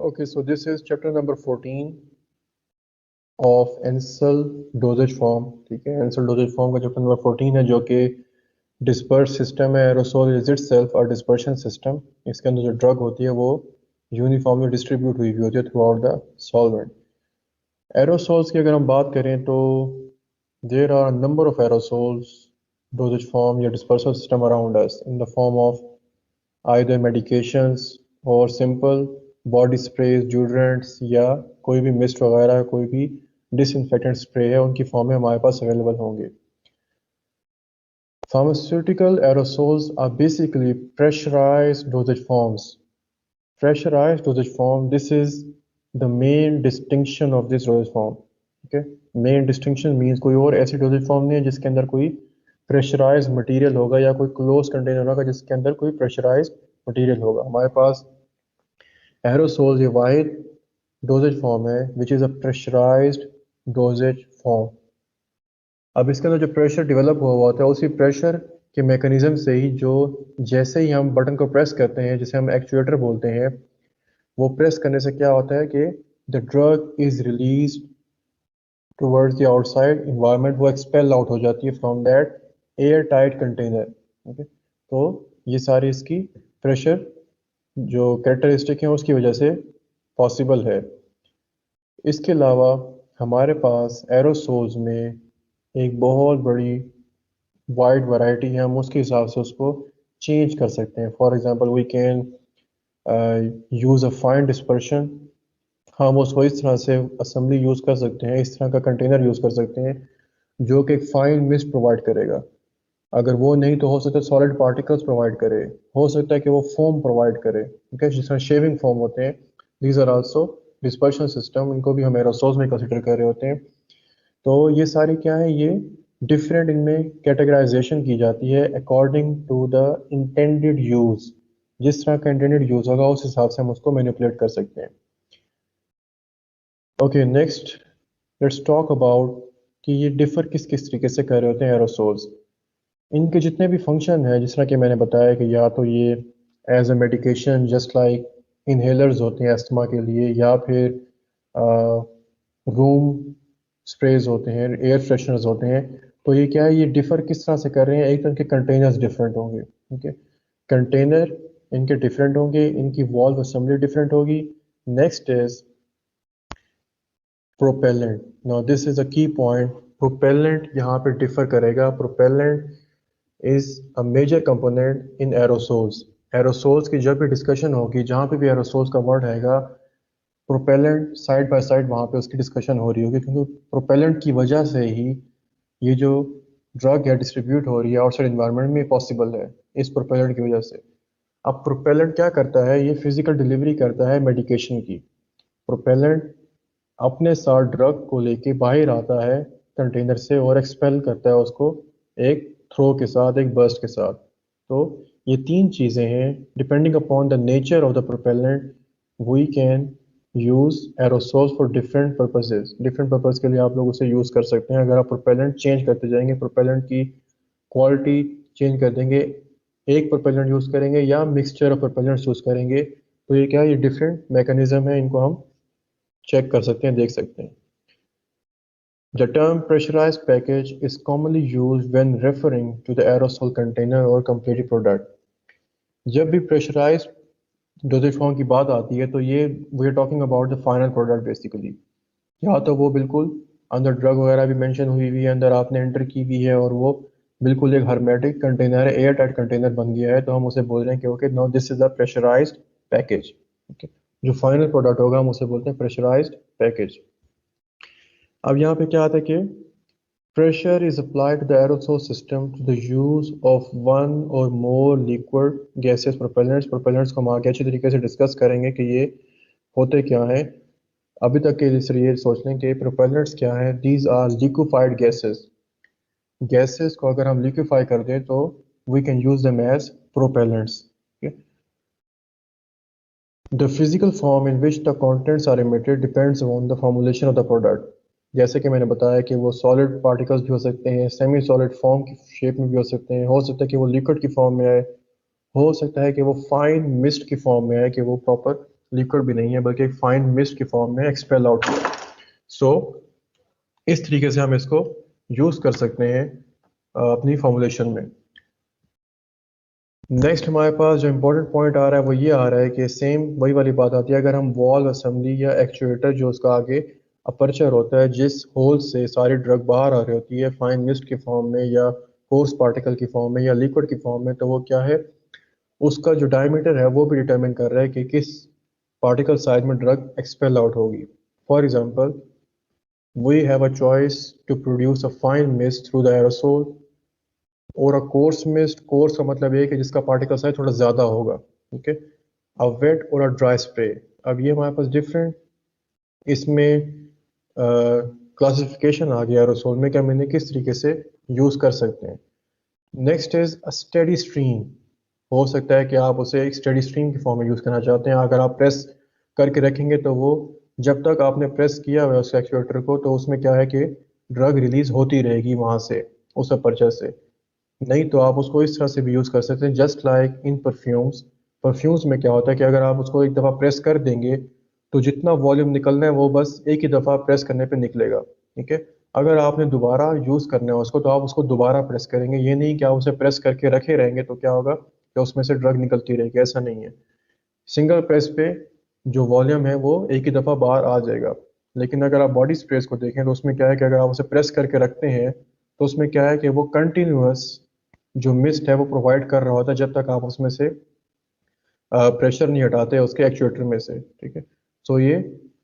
Okay, so this is chapter number 14 of Ansel dosage form. ठीक है, Ansel dosage form का chapter number 14 है, जो कि disperse system है. Aerosol is itself a dispersion system. इसके अंदर जो drug होती है वो uniformly distribute हुई होती है throughout the solvent. Aerosols की अगर हम बात करें तो there are a number of aerosols dosage form या dispersal system around us in the form of either medications or simple body sprays, deodorants या कोई भी मिस्ट वगैरह, कोई भी डिसइंफेक्टेंट स्प्रे है, उनकी फॉर्म में हमारे पास अवेलेबल होंगे. Pharmaceutical aerosols are basically pressurized dosage forms. Pressurized dosage form, this is the main distinction of this dosage form. Okay, main distinction means कोई और ऐसी dosage form नहीं है जिसके अंदर कोई pressurized material होगा या कोई closed container होगा जिसके अंदर कोई pressurized material होगा. हमारे पास एरोसोल ये वाहिद डोजेज फॉर्म है which is a pressurized dosage form. अब इसके अंदर जो प्रेशर डेवलप हुआ होता है उसी प्रेशर के मैकेनिज्म से ही जो जैसे ही हम बटन को प्रेस करते हैं, जिसे हम एक्चुएटर बोलते हैं, वो प्रेस करने से क्या होता है कि the drug is release towards the outside environment, वो एक्सपेल आउट हो जाती है from that air tight container. Okay, तो ये सारी इसकी प्रेशर जो कैरेक्टरिस्टिक है उसकी वजह से पॉसिबल है. इसके अलावा हमारे पास एरोसोल्स में एक बहुत बड़ी वाइड वैरायटी है, हम उसके हिसाब से उसको चेंज कर सकते हैं. For example we can use a fine dispersion. हम उसको इस तरह से असेंबली यूज़ कर सकते हैं, इस तरह का कंटेनर यूज़ कर सकते हैं जो कि एक फाइन मिस्ट प्रोवाइड करेगा. अगर वो नहीं तो हो सकता है सॉलिड पार्टिकल्स प्रोवाइड करे, हो सकता है कि वो फोम प्रोवाइड करे. ठीक है, जिस तरह शेविंग फोम होते हैं, these are also dispersion system, इनको भी हम एरोसोल्स में कंसिडर कर रहे होते हैं. तो ये सारी क्या है, ये डिफरेंट इनमें कैटेगराइजेशन की जाती है according to the intended use. जिस तरह का इंटेंडेड यूज होगा उस हिसाब से हम उसको मैनिपुलेट कर सकते हैं. Okay, next let's talk about कि ये डिफर किस किस तरीके से कर रहे होते हैं एरोसोल्स. इनके जितने भी फंक्शन है, जिस तरह कि मैंने बताया कि या तो ये as a medication just like inhalers होते हैं अस्थमा के लिए, या फिर रूम स्प्रेज होते हैं, एयर फ्रेशनर्स होते हैं. तो ये क्या है, ये डिफ़र किस तरह से कर रहे हैं. एक तो इनके कंटेनर्स डिफरेंट होंगे. ठीक है, कंटेनर इनके डिफरेंट होंगे, इनकी वॉल्व असेंबली डिफरेंट होगी. Next is propellant. Now this is a key point. Propellant यहाँ पे डिफर करेगा. Propellant is a major component in aerosols. Aerosols की जब भी डिस्कशन होगी, जहाँ पे भी एरोसोल्स का वर्ड आएगा, प्रोपेलेंट साइड बाय साइड वहाँ पे उसकी डिस्कशन हो रही होगी, क्योंकि प्रोपेलेंट की वजह से ही ये जो ड्रग है डिस्ट्रीब्यूट हो रही है आउटसाइड इन्वायरमेंट में पॉसिबल है, इस प्रोपेलेंट की वजह से. अब प्रोपेलेंट क्या करता है, ये फिजिकल डिलीवरी करता है मेडिकेशन की. प्रोपेलेंट अपने साथ ड्रग को लेके बाहर आता है कंटेनर से और एक्सपेल करता है उसको एक थ्रो के साथ, एक बर्स्ट के साथ. तो ये तीन चीज़ें हैं. Depending upon the nature of the propellant we can use aerosols for different purposes. Different purpose के लिए आप लोग उसे यूज़ कर सकते हैं. अगर आप प्रोपेलेंट चेंज करते जाएंगे, प्रोपेलेंट की क्वालिटी चेंज कर देंगे, एक प्रोपेलेंट यूज़ करेंगे या मिक्सचर ऑफ प्रोपेलेंट्स यूज़ करेंगे, तो ये क्या है, ये डिफरेंट मैकेनिज्म है, इनको हम चेक कर सकते हैं, देख सकते हैं. The term pressurized package is commonly used when referring to the aerosol container or completed product. जब भी pressurized dosage form की बात आती है तो ये we are talking about the final product basically. या तो वो बिल्कुल अंदर ड्रग वगैरह भी मेंशन हुई हुई है, अंदर आपने एंटर की भी है और वो बिल्कुल एक हर्मेटिक कंटेनर है, एयर टाइट कंटेनर बन गया है, तो हम उसे बोल रहे हैं कि okay now this is a pressurized package. Okay, जो फाइनल प्रोडक्ट होगा हम उसे बोलते हैं प्रेशराइज्ड पैकेज. अब यहाँ पे क्या आता है कि pressure is applied to the aerosol system to the use of one or more liquid gases propellants. propellants को हम आगे अच्छी तरीके से डिस्कस करेंगे कि ये होते क्या हैं. अभी तक के लिए ये सोच लें कि propellants क्या है. These are liquefied gases. gases को अगर हम liquefy कर दें तो we can use them as propellants. Okay? The physical form in which the contents are emitted depends on the formulation of the product. जैसे कि मैंने बताया कि वो सॉलिड पार्टिकल्स भी हो सकते हैं, सेमी सॉलिड फॉर्म की शेप में भी हो सकते हैं, हो सकता है कि वो लिक्विड की फॉर्म में आए, हो सकता है कि वो फाइन मिस्ट की फॉर्म में आए, कि वो प्रॉपर लिक्विड भी नहीं है, बल्कि एक फाइन मिस्ट की फॉर्म में एक्सपेल आउट हुआ। सो इस तरीके से हम इसको यूज़ कर सकते हैं अपनी फॉर्मुलेशन में। नेक्स्ट हमारे पास जो इम्पोर्टेंट पॉइंट आ रहा है वो ये आ रहा है कि सेम वही वाली बात आती है, अगर हम वॉल असेंबली या एक्चुएटर जो उसका आगे अपर्चर होता है जिस होल से सारी ड्रग बाहर आ रही होती है फाइन मिस्ट की फॉर्म में या कोर्स पार्टिकल की फॉर्म में या लिक्विड की फॉर्म में, तो वो क्या है, उसका जो डायमीटर है वो भी डिटरमिन कर रहा है कि किस पार्टिकल साइज में ड्रग एक्सपेल आउट होगी। For example, we have a choice to produce a fine mist through the aerosol और अ कोर्स मिस्ट। कोर्स का मतलब ये है कि जिसका पार्टिकल साइज थोड़ा ज़्यादा होगा, ठीक है। अ वेट और अ ड्राई स्प्रे। अब ये हमारे पास डिफरेंट इसमें क्लासिफिकेशन आ गया एरोसोल में कि हम इन्हें किस तरीके से यूज़ कर सकते हैं। Next is a steady stream. हो सकता है कि आप उसे एक स्टेडी स्ट्रीम की फॉर्म में यूज़ करना चाहते हैं। अगर आप प्रेस करके रखेंगे तो वो जब तक आपने प्रेस किया हुआ है उस एक्चुएटर को, तो उसमें क्या है कि ड्रग रिलीज होती रहेगी वहाँ से, उस अपर्चर से। नहीं तो आप उसको इस तरह से भी यूज़ कर सकते हैं, just like in perfumes. Perfumes में क्या होता है कि अगर आप उसको एक दफ़ा प्रेस कर देंगे तो जितना वॉल्यूम निकलना है वो बस एक ही दफ़ा प्रेस करने पे निकलेगा, ठीक है। अगर आपने दोबारा यूज़ करना है उसको तो आप उसको दोबारा प्रेस करेंगे, ये नहीं कि आप उसे प्रेस करके रखे रहेंगे तो क्या होगा कि उसमें से ड्रग निकलती रहेगी, ऐसा नहीं है। सिंगल प्रेस पे जो वॉल्यूम है वो एक ही दफ़ा बाहर आ जाएगा। लेकिन अगर आप बॉडी स्प्रेस को देखें तो उसमें क्या है कि अगर आप उसे प्रेस करके रखते हैं तो उसमें क्या है कि वो कंटिन्यूअस जो मिस्ट है वो प्रोवाइड कर रहा होता है जब तक आप उसमें से प्रेशर नहीं हटाते उसके एक्चुएटर में से, ठीक है। सो ये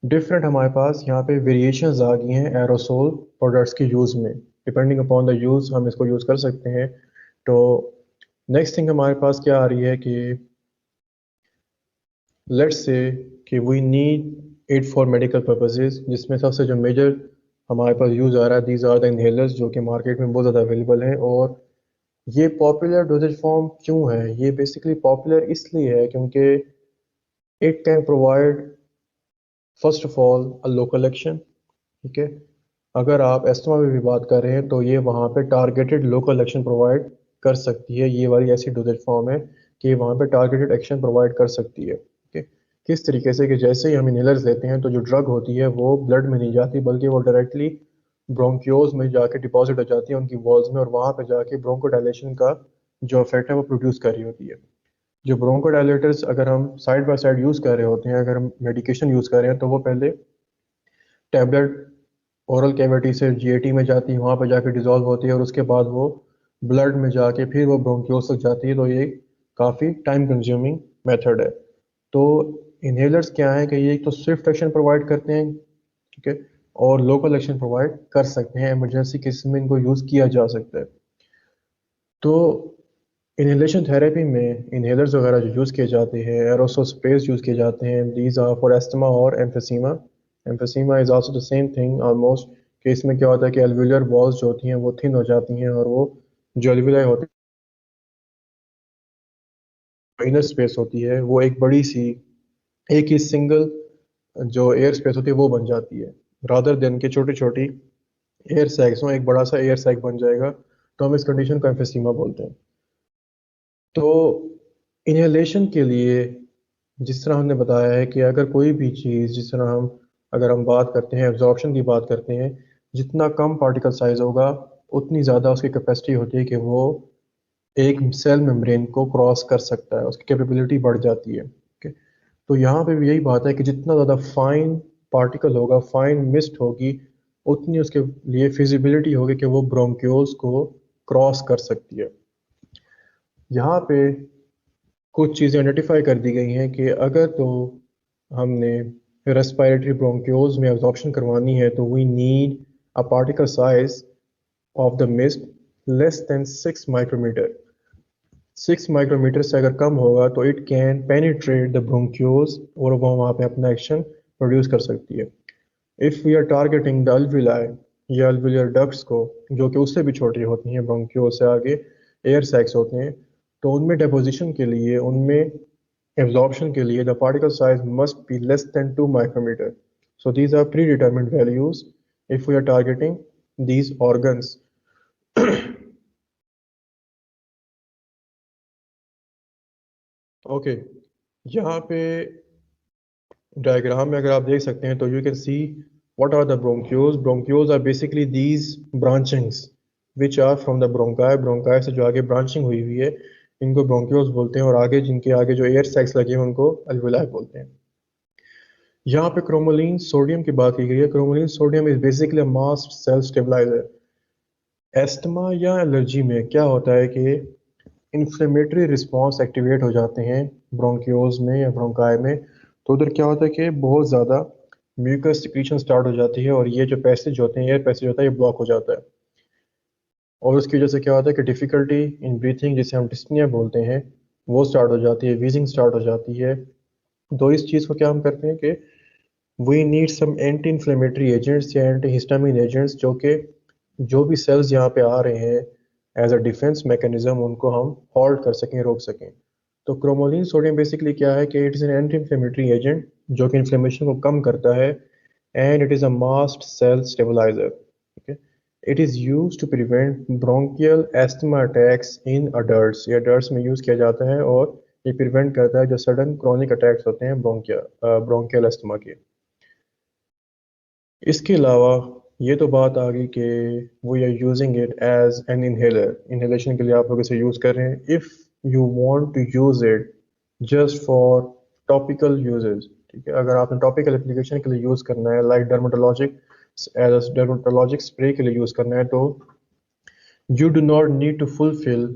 डिफरेंट हमारे पास यहाँ पे वेरिएशंस आ गई हैं एरोसोल प्रोडक्ट्स के यूज़ में। डिपेंडिंग अपॉन द यूज़ हम इसको यूज़ कर सकते हैं। तो नेक्स्ट थिंग हमारे पास क्या आ रही है कि लेट्स से कि we need it for medical purposes, जिसमें सबसे जो मेजर हमारे पास यूज़ आ रहा है दीज आर द इनहेलर्स, जो कि मार्केट में बहुत ज़्यादा अवेलेबल है। और ये पॉपुलर डोजेज फॉर्म क्यों है, ये बेसिकली पॉपुलर इसलिए है क्योंकि it can provide first of all a local action, ठीक है। अगर आप एस्थमा में भी बात कर रहे हैं तो ये वहाँ पे टारगेटेड लोकल एक्शन प्रोवाइड कर सकती है। ये वाली ऐसी डोजेज फॉर्म है कि वहाँ पे टारगेटेड एक्शन प्रोवाइड कर सकती है, ठीक है। किस तरीके से कि जैसे ही हम इनहेलर्स लेते हैं तो जो ड्रग होती है वो ब्लड में नहीं जाती, बल्कि वो डायरेक्टली ब्रोंक्योल्स में जाके डिपॉजिट हो जाती है उनकी वॉल्स में, और वहाँ पे जाके ब्रोंकोडायलेशन का जो इफेक्ट है वो प्रोड्यूस कर रही होती है। जो ब्रोंकोडायलेटर्स अगर हम साइड बाय साइड यूज़ कर रहे होते हैं, अगर हम मेडिकेशन यूज़ कर रहे हैं तो वो पहले टैबलेट ओरल कैविटी से जीआईटी में जाती है, वहाँ पर जाके डिज़ोल्व होती है और उसके बाद वो ब्लड में जाके फिर वो ब्रोंक्योल्स तक जाती है। तो ये काफ़ी टाइम कंज्यूमिंग मेथड है। तो इनहेलर्स क्या है कि ये एक तो स्विफ्ट एक्शन प्रोवाइड करते हैं, ठीक है, और लोकल एक्शन प्रोवाइड कर सकते हैं। इमरजेंसी केसेस में इनको यूज़ किया जा सकता है। तो इनहेलेशन थेरेपी में इनहेलर्स वगैरह जो यूज़ किए जाते हैं, एरोसोल स्प्रेस यूज़ किए जाते हैं, दीज आर फॉर एस्थमा और emphysema. Emphysema is also the same thing almost, कि इसमें क्या होता है कि एल्वुलर वॉल्स जो होती हैं वो थिन हो जाती हैं और वो जो एल्वुलाई होती है इनर स्पेस होती है वो एक बड़ी सी एक ही सिंगल जो एयर स्पेस होती है वो बन जाती है, रादर देन के छोटी छोटी एयर सैक्स हो, एक बड़ा सा एयर सैक बन जाएगा। तो हम इस कंडीशन को एम्फेसीमा बोलते हैं। तो इनहेलेशन के लिए जिस तरह हमने बताया है कि अगर कोई भी चीज़, जिस तरह हम अगर हम बात करते हैं एब्जॉर्प्शन की बात करते हैं, जितना कम पार्टिकल साइज होगा उतनी ज़्यादा उसकी कैपेसिटी होती है कि वो एक सेल मेम्ब्रेन को क्रॉस कर सकता है, उसकी कैपेबिलिटी बढ़ जाती है, ओके। तो यहाँ पे भी यही बात है कि जितना ज़्यादा फाइन पार्टिकल होगा, फाइन मिस्ट होगी, उतनी उसके लिए फिजिबिलिटी होगी कि वो ब्रोंक्यूल्स को क्रॉस कर सकती है। यहाँ पे कुछ चीज़ें आइडेंटिफाई कर दी गई हैं कि अगर तो हमने रेस्पिरेटरी ब्रोंक्योल्स में एब्जॉर्प्शन करवानी है तो we need a particle size of the mist less than 6 micrometer. 6 micrometer से अगर कम होगा तो it can penetrate the bronchioles और वो वहाँ पे अपना एक्शन प्रोड्यूस कर सकती है। If we are targeting the alveoli या अल्विलर डक्ट्स को, जो कि उससे भी छोटी होती हैं, ब्रोंक्योल से आगे एयर सैक्स होते हैं, तो उनमें डेपोजिशन के लिए, उनमें एब्जॉर्प्शन के लिए the particle size must be less than 2 micrometer. So these are pre determined values if we are targeting these organs. Okay, यहाँ पे डायग्राम में अगर आप देख सकते हैं तो you can see what are the bronchioles. Bronchioles are basically these branchings which are from the bronchi. Bronchi से जो आगे ब्रांचिंग हुई हुई है इनको ब्रोंक्यूल्स बोलते हैं, और आगे जिनके आगे जो एयर सैक्स लगे हैं उनको अल्वेलाई बोलते हैं। यहाँ पे क्रोमोलिन सोडियम की बात की गई है। Cromolyn sodium is basically a mast cell stabiliser. Asthma या एलर्जी में क्या होता है कि इन्फ्लेमेटरी रिस्पॉन्स एक्टिवेट हो जाते हैं ब्रोंक्यूल्स में या ब्रोंकाई में। तो उधर क्या होता है कि बहुत ज़्यादा म्यूकस सिक्रीशन स्टार्ट हो जाती है, और ये जो पैसेज होते हैं, एयर पैसेज होता है, ये ब्लॉक हो जाता है। और उसकी वजह से क्या होता है कि डिफ़िकल्टी इन ब्रीथिंग, जिसे हम डिस्पनिया बोलते हैं, वो स्टार्ट हो जाती है, वीजिंग स्टार्ट हो जाती है। तो इस चीज़ को क्या हम करते हैं कि we need some anti inflammatory agents या एंटी हिस्टामिन एजेंट्स, जो कि जो भी सेल्स यहाँ पे आ रहे हैं एज अ डिफेंस मैकेनिज्म, उनको हम हॉल्ट कर सकें, रोक सकें। तो क्रोमोलिन सोडियम बेसिकली क्या है कि it is an anti inflammatory agent जो कि इन्फ्लेमेशन को कम करता है, and it is a mast cell stabiliser. ठीक है। It is use to prevent bronchial asthma attacks in adults. ये अडल्ट्स में यूज़ किया जाता है, और ये प्रिवेंट करता है जो सडन क्रॉनिक अटैक्स होते हैं ब्रोंकियल एस्थमा के। इसके अलावा ये तो बात आ गई कि we are using it as an inhaler. Inhalation के लिए आप लोग इसे यूज़ कर रहे हैं। If you want to use it just for topical uses, ठीक है, अगर आपने टॉपिकल एप्लीकेशन के लिए यूज़ करना है, लाइक डर्माटोलॉजिक स्प्रे के लिए यूज़ करना है, तो you do not need to fulfill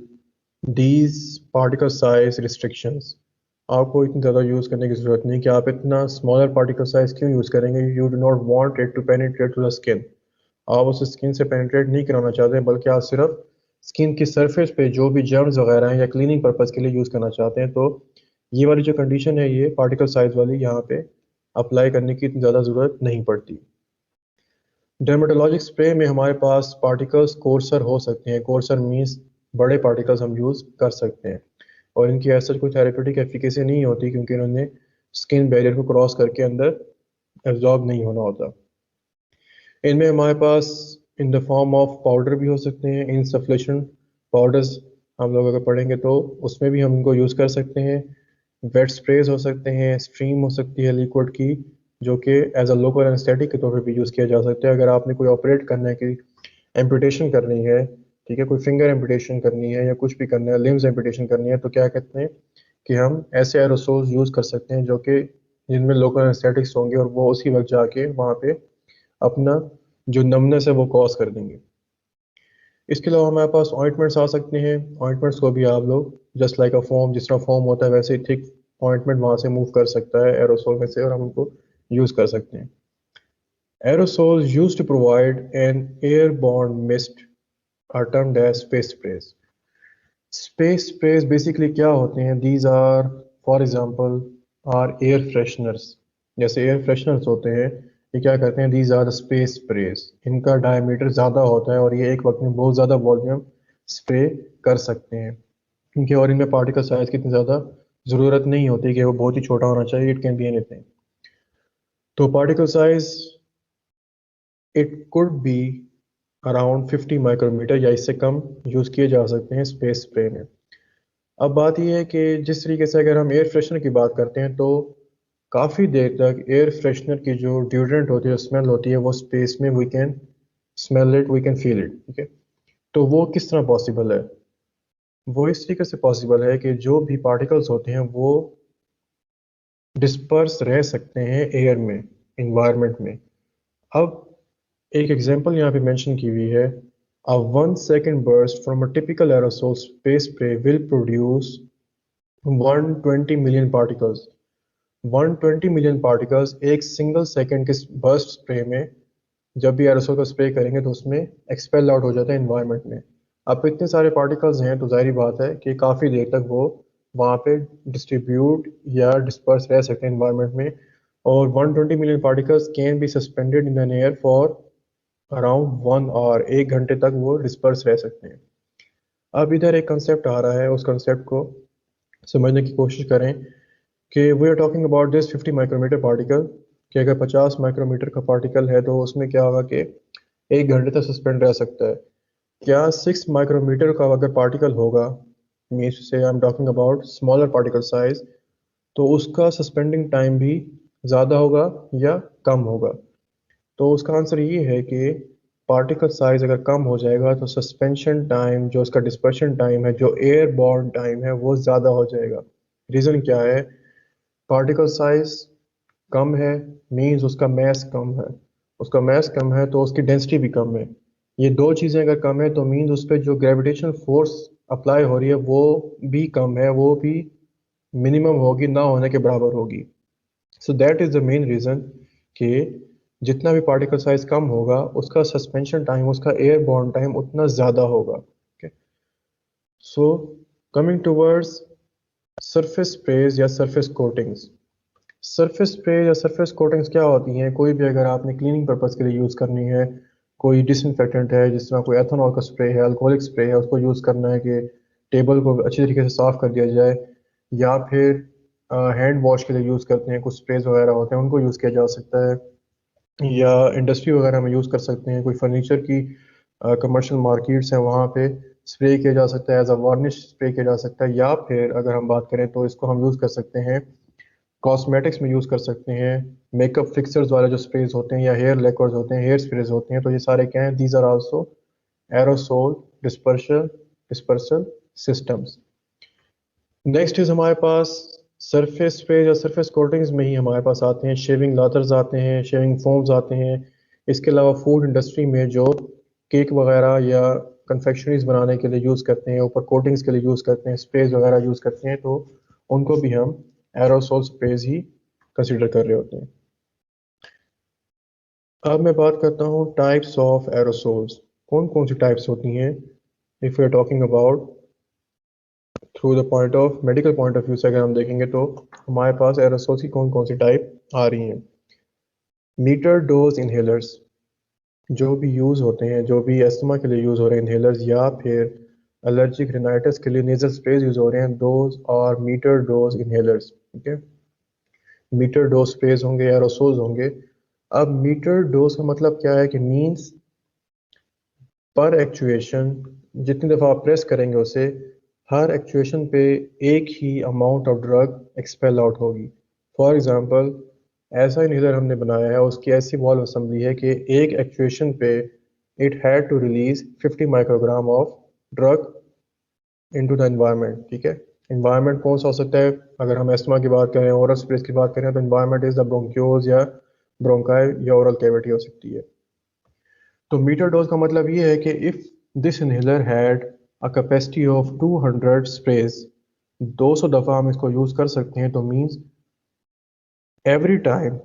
these particle size restrictions। आपको इतनी ज़्यादा यूज़ करने की ज़रूरत नहीं कि आप इतना स्मॉलर पार्टिकल साइज क्यों यूज़ करेंगे। You do not want it to penetrate to the skin. आप उस स्किन से पेनिट्रेट नहीं कराना चाहते हैं, बल्कि आप सिर्फ स्किन की सरफेस पे जो भी जर्म्स वगैरह हैं या क्लीनिंग पर्पज़ के लिए यूज़ करना चाहते हैं। तो ये वाली जो कंडीशन है, ये पार्टिकल साइज वाली, यहाँ पे अप्लाई करने की इतनी ज़्यादा ज़रूरत नहीं पड़ती। डर्मेटोलॉजिक स्प्रे में हमारे पास पार्टिकल्स कोर्सर हो सकते हैं। कोर्सर मीन्स बड़े पार्टिकल्स हम यूज़ कर सकते हैं, और इनकी ऐसा कोई थेरेपेटिक एफिकेसी नहीं होती, क्योंकि इन्होंने स्किन बैरियर को क्रॉस करके अंदर एब्जॉर्ब नहीं होना होता। इनमें हमारे पास in the form of powder भी हो सकते हैं, इंसफ्लेशन पाउडर्स। हम लोग अगर पढ़ेंगे तो उसमें भी हम इनको यूज़ कर सकते हैं। वेट स्प्रेज हो सकते हैं, स्ट्रीम हो सकती है लिक्विड की, जो कि एज अ लोकल एनेस्थेटिक के तौर पर भी यूज़ किया जा सकता है। अगर आपने कोई ऑपरेट करना है, कि एम्पुटेशन करनी है, ठीक है, कोई फिंगर एम्पुटेशन करनी है या कुछ भी करना है, लिम्स एम्पुटेशन करनी है, तो क्या कहते हैं कि हम ऐसे एरोसोल्स यूज़ कर सकते हैं जो कि जिनमें लोकल एनेस्थेटिक्स होंगे, और वो उसी वक्त जाके वहाँ पे अपना जो नमनेस है वो कॉज कर देंगे। इसके अलावा हमारे पास ऑइंटमेंट्स आ सकते हैं। ऑइंटमेंट्स को भी आप लोग जस्ट लाइक अ फोम, जिस तरह फोम होता है वैसे ही थिक ऑइंटमेंट वहाँ से मूव कर सकता है एरोसोल में से, और हम उनको यूज़ कर सकते हैं। Aerosols used to provide an airborne mist are termed as space sprays. Space sprays basically क्या होते हैं? These are, for example, are air fresheners। जैसे एयर फ्रेशनर्स होते हैं, ये क्या करते हैं? These are the space sprays। इनका डायमीटर ज़्यादा होता है, और ये एक वक्त में बहुत ज़्यादा वॉल्यूम स्प्रे कर सकते हैं, क्योंकि और इनमें पार्टिकल साइज की इतनी ज़्यादा ज़रूरत नहीं होती कि वो बहुत ही छोटा होना चाहिए। It can be anything. तो particle size it could be around 50 micrometer या इससे कम यूज़ किए जा सकते हैं स्पेस स्प्रे में। अब बात यह है कि जिस तरीके से अगर हम एयर फ्रेशनर की बात करते हैं, तो काफ़ी देर तक एयर फ्रेशनर की जो ड्यूरेंट होती है, स्मेल होती है, वो स्पेस में we can smell it, we can feel it. ठीक है। तो वो किस तरह पॉसिबल है? वो इस तरीके से पॉसिबल है कि जो भी पार्टिकल्स होते हैं वो डिस्पर्स रह सकते हैं एयर में, इन्वायरमेंट में। अब एक एग्जांपल यहाँ पे मेंशन की हुई है। A 1 second burst from a typical aerosol space spray will produce 120 million particles। 120 million particles एक सिंगल सेकेंड के बर्स्ट स्प्रे में, जब भी एरोसोल का स्प्रे करेंगे तो उसमें एक्सपेल आउट हो जाता है इन्वायरमेंट में। अब इतने सारे पार्टिकल्स हैं, तो जाहिर बात है कि काफ़ी देर तक वो वहाँ पे डिस्ट्रीब्यूट या डिस्पर्स रह सकते हैं इन्वायरमेंट में। और 120 million particles can be suspended in an air for around 1 hour. 1 घंटे तक वो डिस्पर्स रह सकते हैं। अब इधर एक कंसेप्ट आ रहा है, उस कंसेप्ट को समझने की कोशिश करें कि we are talking about this 50 micrometer particle, कि अगर 50 माइक्रोमीटर का पार्टिकल है तो उसमें क्या होगा कि 1 घंटे तक सस्पेंड रह सकता है। क्या 6 माइक्रोमीटर का अगर पार्टिकल होगा, मीन्स से I am talking about smaller particle size, तो उसका सस्पेंडिंग टाइम भी ज़्यादा होगा या कम होगा? तो उसका आंसर ये है कि पार्टिकल साइज अगर कम हो जाएगा तो सस्पेंशन टाइम, जो उसका डिस्पर्शन टाइम है, जो एयर बॉर्न टाइम है, वो ज़्यादा हो जाएगा। रीज़न क्या है? पार्टिकल साइज कम है मीन्स उसका मैस कम है, उसका मैस कम है तो उसकी डेंसिटी भी कम है। ये दो चीज़ें अगर कम है तो मीन्स उस पर जो ग्रेविटेशनल फोर्स अप्लाई हो रही है वो भी कम है, वो भी मिनिमम होगी, ना होने के बराबर होगी। So that is the main reason कि जितना भी पार्टिकल साइज कम होगा उसका सस्पेंशन टाइम, उसका एयर बॉर्न टाइम उतना ज़्यादा होगा। Okay, so coming towards surface sprays या सरफेस कोटिंग्स। सरफेस स्प्रे या सरफेस कोटिंग्स क्या होती हैं? कोई भी अगर आपने क्लीनिंग पर्पज़ के लिए यूज़ करनी है, कोई डिसइंफेक्टेंट है, जिस तरह कोई एथेनॉल का स्प्रे है, अल्कोहलिक स्प्रे है, उसको यूज़ करना है कि टेबल को अच्छी तरीके से साफ़ कर दिया जाए, या फिर हैंड वॉश के लिए यूज़ करते हैं, कुछ स्प्रेज वगैरह होते हैं उनको यूज़ किया जा सकता है, या इंडस्ट्री वगैरह में यूज़ कर सकते हैं, कोई फर्नीचर की कमर्शियल मार्केट्स हैं वहाँ पे स्प्रे किया जा सकता है, एज अ वार्निश स्प्रे किया जा सकता है, या फिर अगर हम बात करें तो इसको हम यूज़ कर सकते हैं कॉस्मेटिक्स में यूज़ कर सकते हैं, मेकअप फिक्सर्स वाले जो स्प्रेज होते हैं या हेयर लेकर्स होते हैं, हेयर स्प्रेज होते हैं, तो ये सारे क्या हैं? These are also aerosol dispersion dispersal systems. Next is हमारे पास सरफेस स्प्रे या सरफेस कोटिंग्स में ही हमारे पास आते हैं शेविंग लाथर्स आते हैं, शेविंग फोम्स आते हैं। इसके अलावा फूड इंडस्ट्री में जो केक वगैरह या कन्फेक्शनरीज बनाने के लिए यूज़ करते हैं, ऊपर कोटिंग्स के लिए यूज़ करते हैं, स्प्रेज वगैरह यूज़ करते हैं, तो उनको भी हम एरोसोल स्प्रेज ही कंसिडर कर रहे होते हैं। अब मैं बात करता हूँ टाइप्स ऑफ एरोसोल्स। कौन कौन सी टाइप्स होती हैं? If you are talking about through the point of medical point of view से अगर हम देखेंगे तो हमारे पास एरोसोल्स की कौन कौन सी टाइप आ रही हैं। मीटर डोज इनहेलर्स, जो भी यूज़ होते हैं, जो भी अस्थमा के लिए यूज़ हो रहे हैं इनहेलर्स, या फिर एलर्जिक रिनाइटिस के लिए नेजल स्प्रेज यूज़ हो रहे हैं, दोज और मीटर डोज इनहेलर्स। ठीक है, मीटर डोज स्प्रेज होंगे, एरोसोल्स होंगे। अब मीटर डोज का मतलब क्या है कि मीन्स पर एक्चुएशन, जितनी दफ़ा आप प्रेस करेंगे उसे, हर एक्चुएशन पे एक ही amount of drug expel out होगी। फॉर एग्ज़ाम्पल, ऐसा इनहेलर हमने बनाया है, उसकी ऐसी वॉल्व असेंबली है कि एक एक्चुएशन पे it had to release 50 microgram of drug into the environment. ठीक है, एनवायरनमेंट कौन सा हो सकता है? अगर हम एस्मा की बात करें, ओरल स्प्रेस की बात करें, तो एनवायरनमेंट इज़ द ब्रोंक्योज या ब्रोंकाई या ओरल कैविटी हो सकती है। तो मीटर डोज का मतलब ये है कि if this inhaler had a capacity of 200 sprays, 200 दफ़ा हम इसको यूज़ कर सकते हैं, तो मीन्स एवरी टाइम,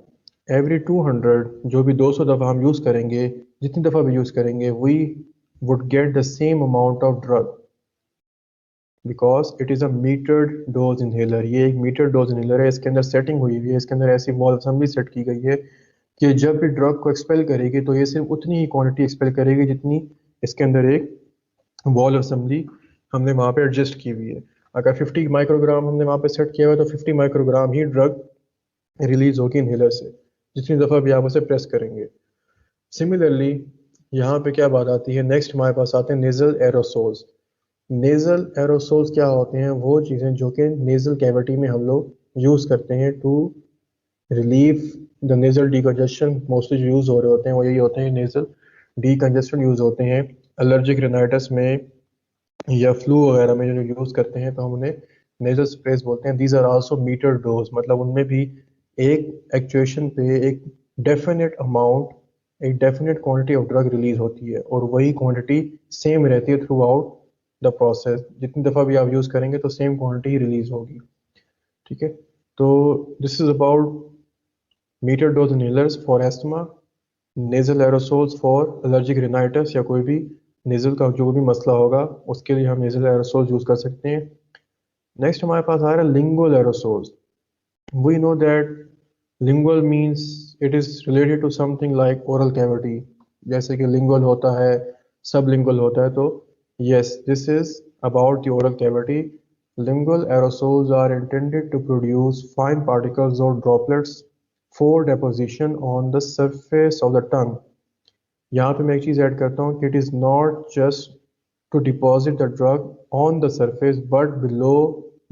एवरी 200, जो भी 200 दफ़ा हम यूज़ करेंगे, जितनी दफ़ा भी यूज़ करेंगे, we would get the same amount of drug, because it is a metered dose inhaler. ये एक मीटर डोज इनहेलर है, इसके अंदर सेटिंग हुई हुई है, इसके अंदर ऐसी वॉल्व असेंबली सेट की गई है कि जब भी ड्रग को एक्सपेल करेगी तो ये सिर्फ उतनी ही क्वांटिटी एक्सपेल करेगी जितनी इसके अंदर एक वॉल असेंबली हमने वहाँ पे एडजस्ट की हुई है। अगर 50 माइक्रोग्राम हमने वहाँ पे सेट किया हुआ है तो 50 माइक्रोग्राम ही ड्रग रिलीज होगी इनहेलर से, जितनी दफ़ा भी आप उसे प्रेस करेंगे। सिमिलरली यहाँ पे क्या बात आती है, नेक्स्ट हमारे पास आते हैं नेजल एरोसोल्स। नेजल एरोसोल्स क्या होते हैं? वो चीज़ें जो कि नेजल कैविटी में हम लोग यूज़ करते हैं to relieve the nasal decongestion. Mostly जो यूज़ हो रहे होते हैं वो यही होते हैं, नेजल डीकंजेशन यूज़ होते हैं एलर्जिक रिनाइटिस में या फ्लू वगैरह में जो यूज़ करते हैं, तो हम उन्हें नेजल स्प्रेस बोलते हैं। These are also meter dose, मतलब उनमें भी एक एक्चुएशन पे एक डेफिनेट अमाउंट, एक definite quantity of drug release होती है, और वही क्वांटिटी सेम रहती है थ्रू आउट द प्रोसेस। जितनी दफ़ा भी आप यूज़ करेंगे तो सेम क्वांटिटी ही रिलीज होगी। ठीक है, तो this is about meter dose inhalers for asthma, nasal aerosols for allergic rhinitis या कोई भी नेजल का जो भी मसला होगा उसके लिए हम नेजल एरोसोल यूज़ कर सकते हैं। नेक्स्ट हमारे पास आ रहा है lingual aerosols. We know that lingual means it is related to something like oral cavity, जैसे कि लिंगुअल होता है, सब लिंगुअल होता है, तो yes, this is about the oral cavity. Lingual aerosols are intended to produce fine particles और droplets for deposition on the surface of the tongue. यहाँ पे मैं एक चीज़ ऐड करता हूँ कि it is not just to deposit the drug on the surface but below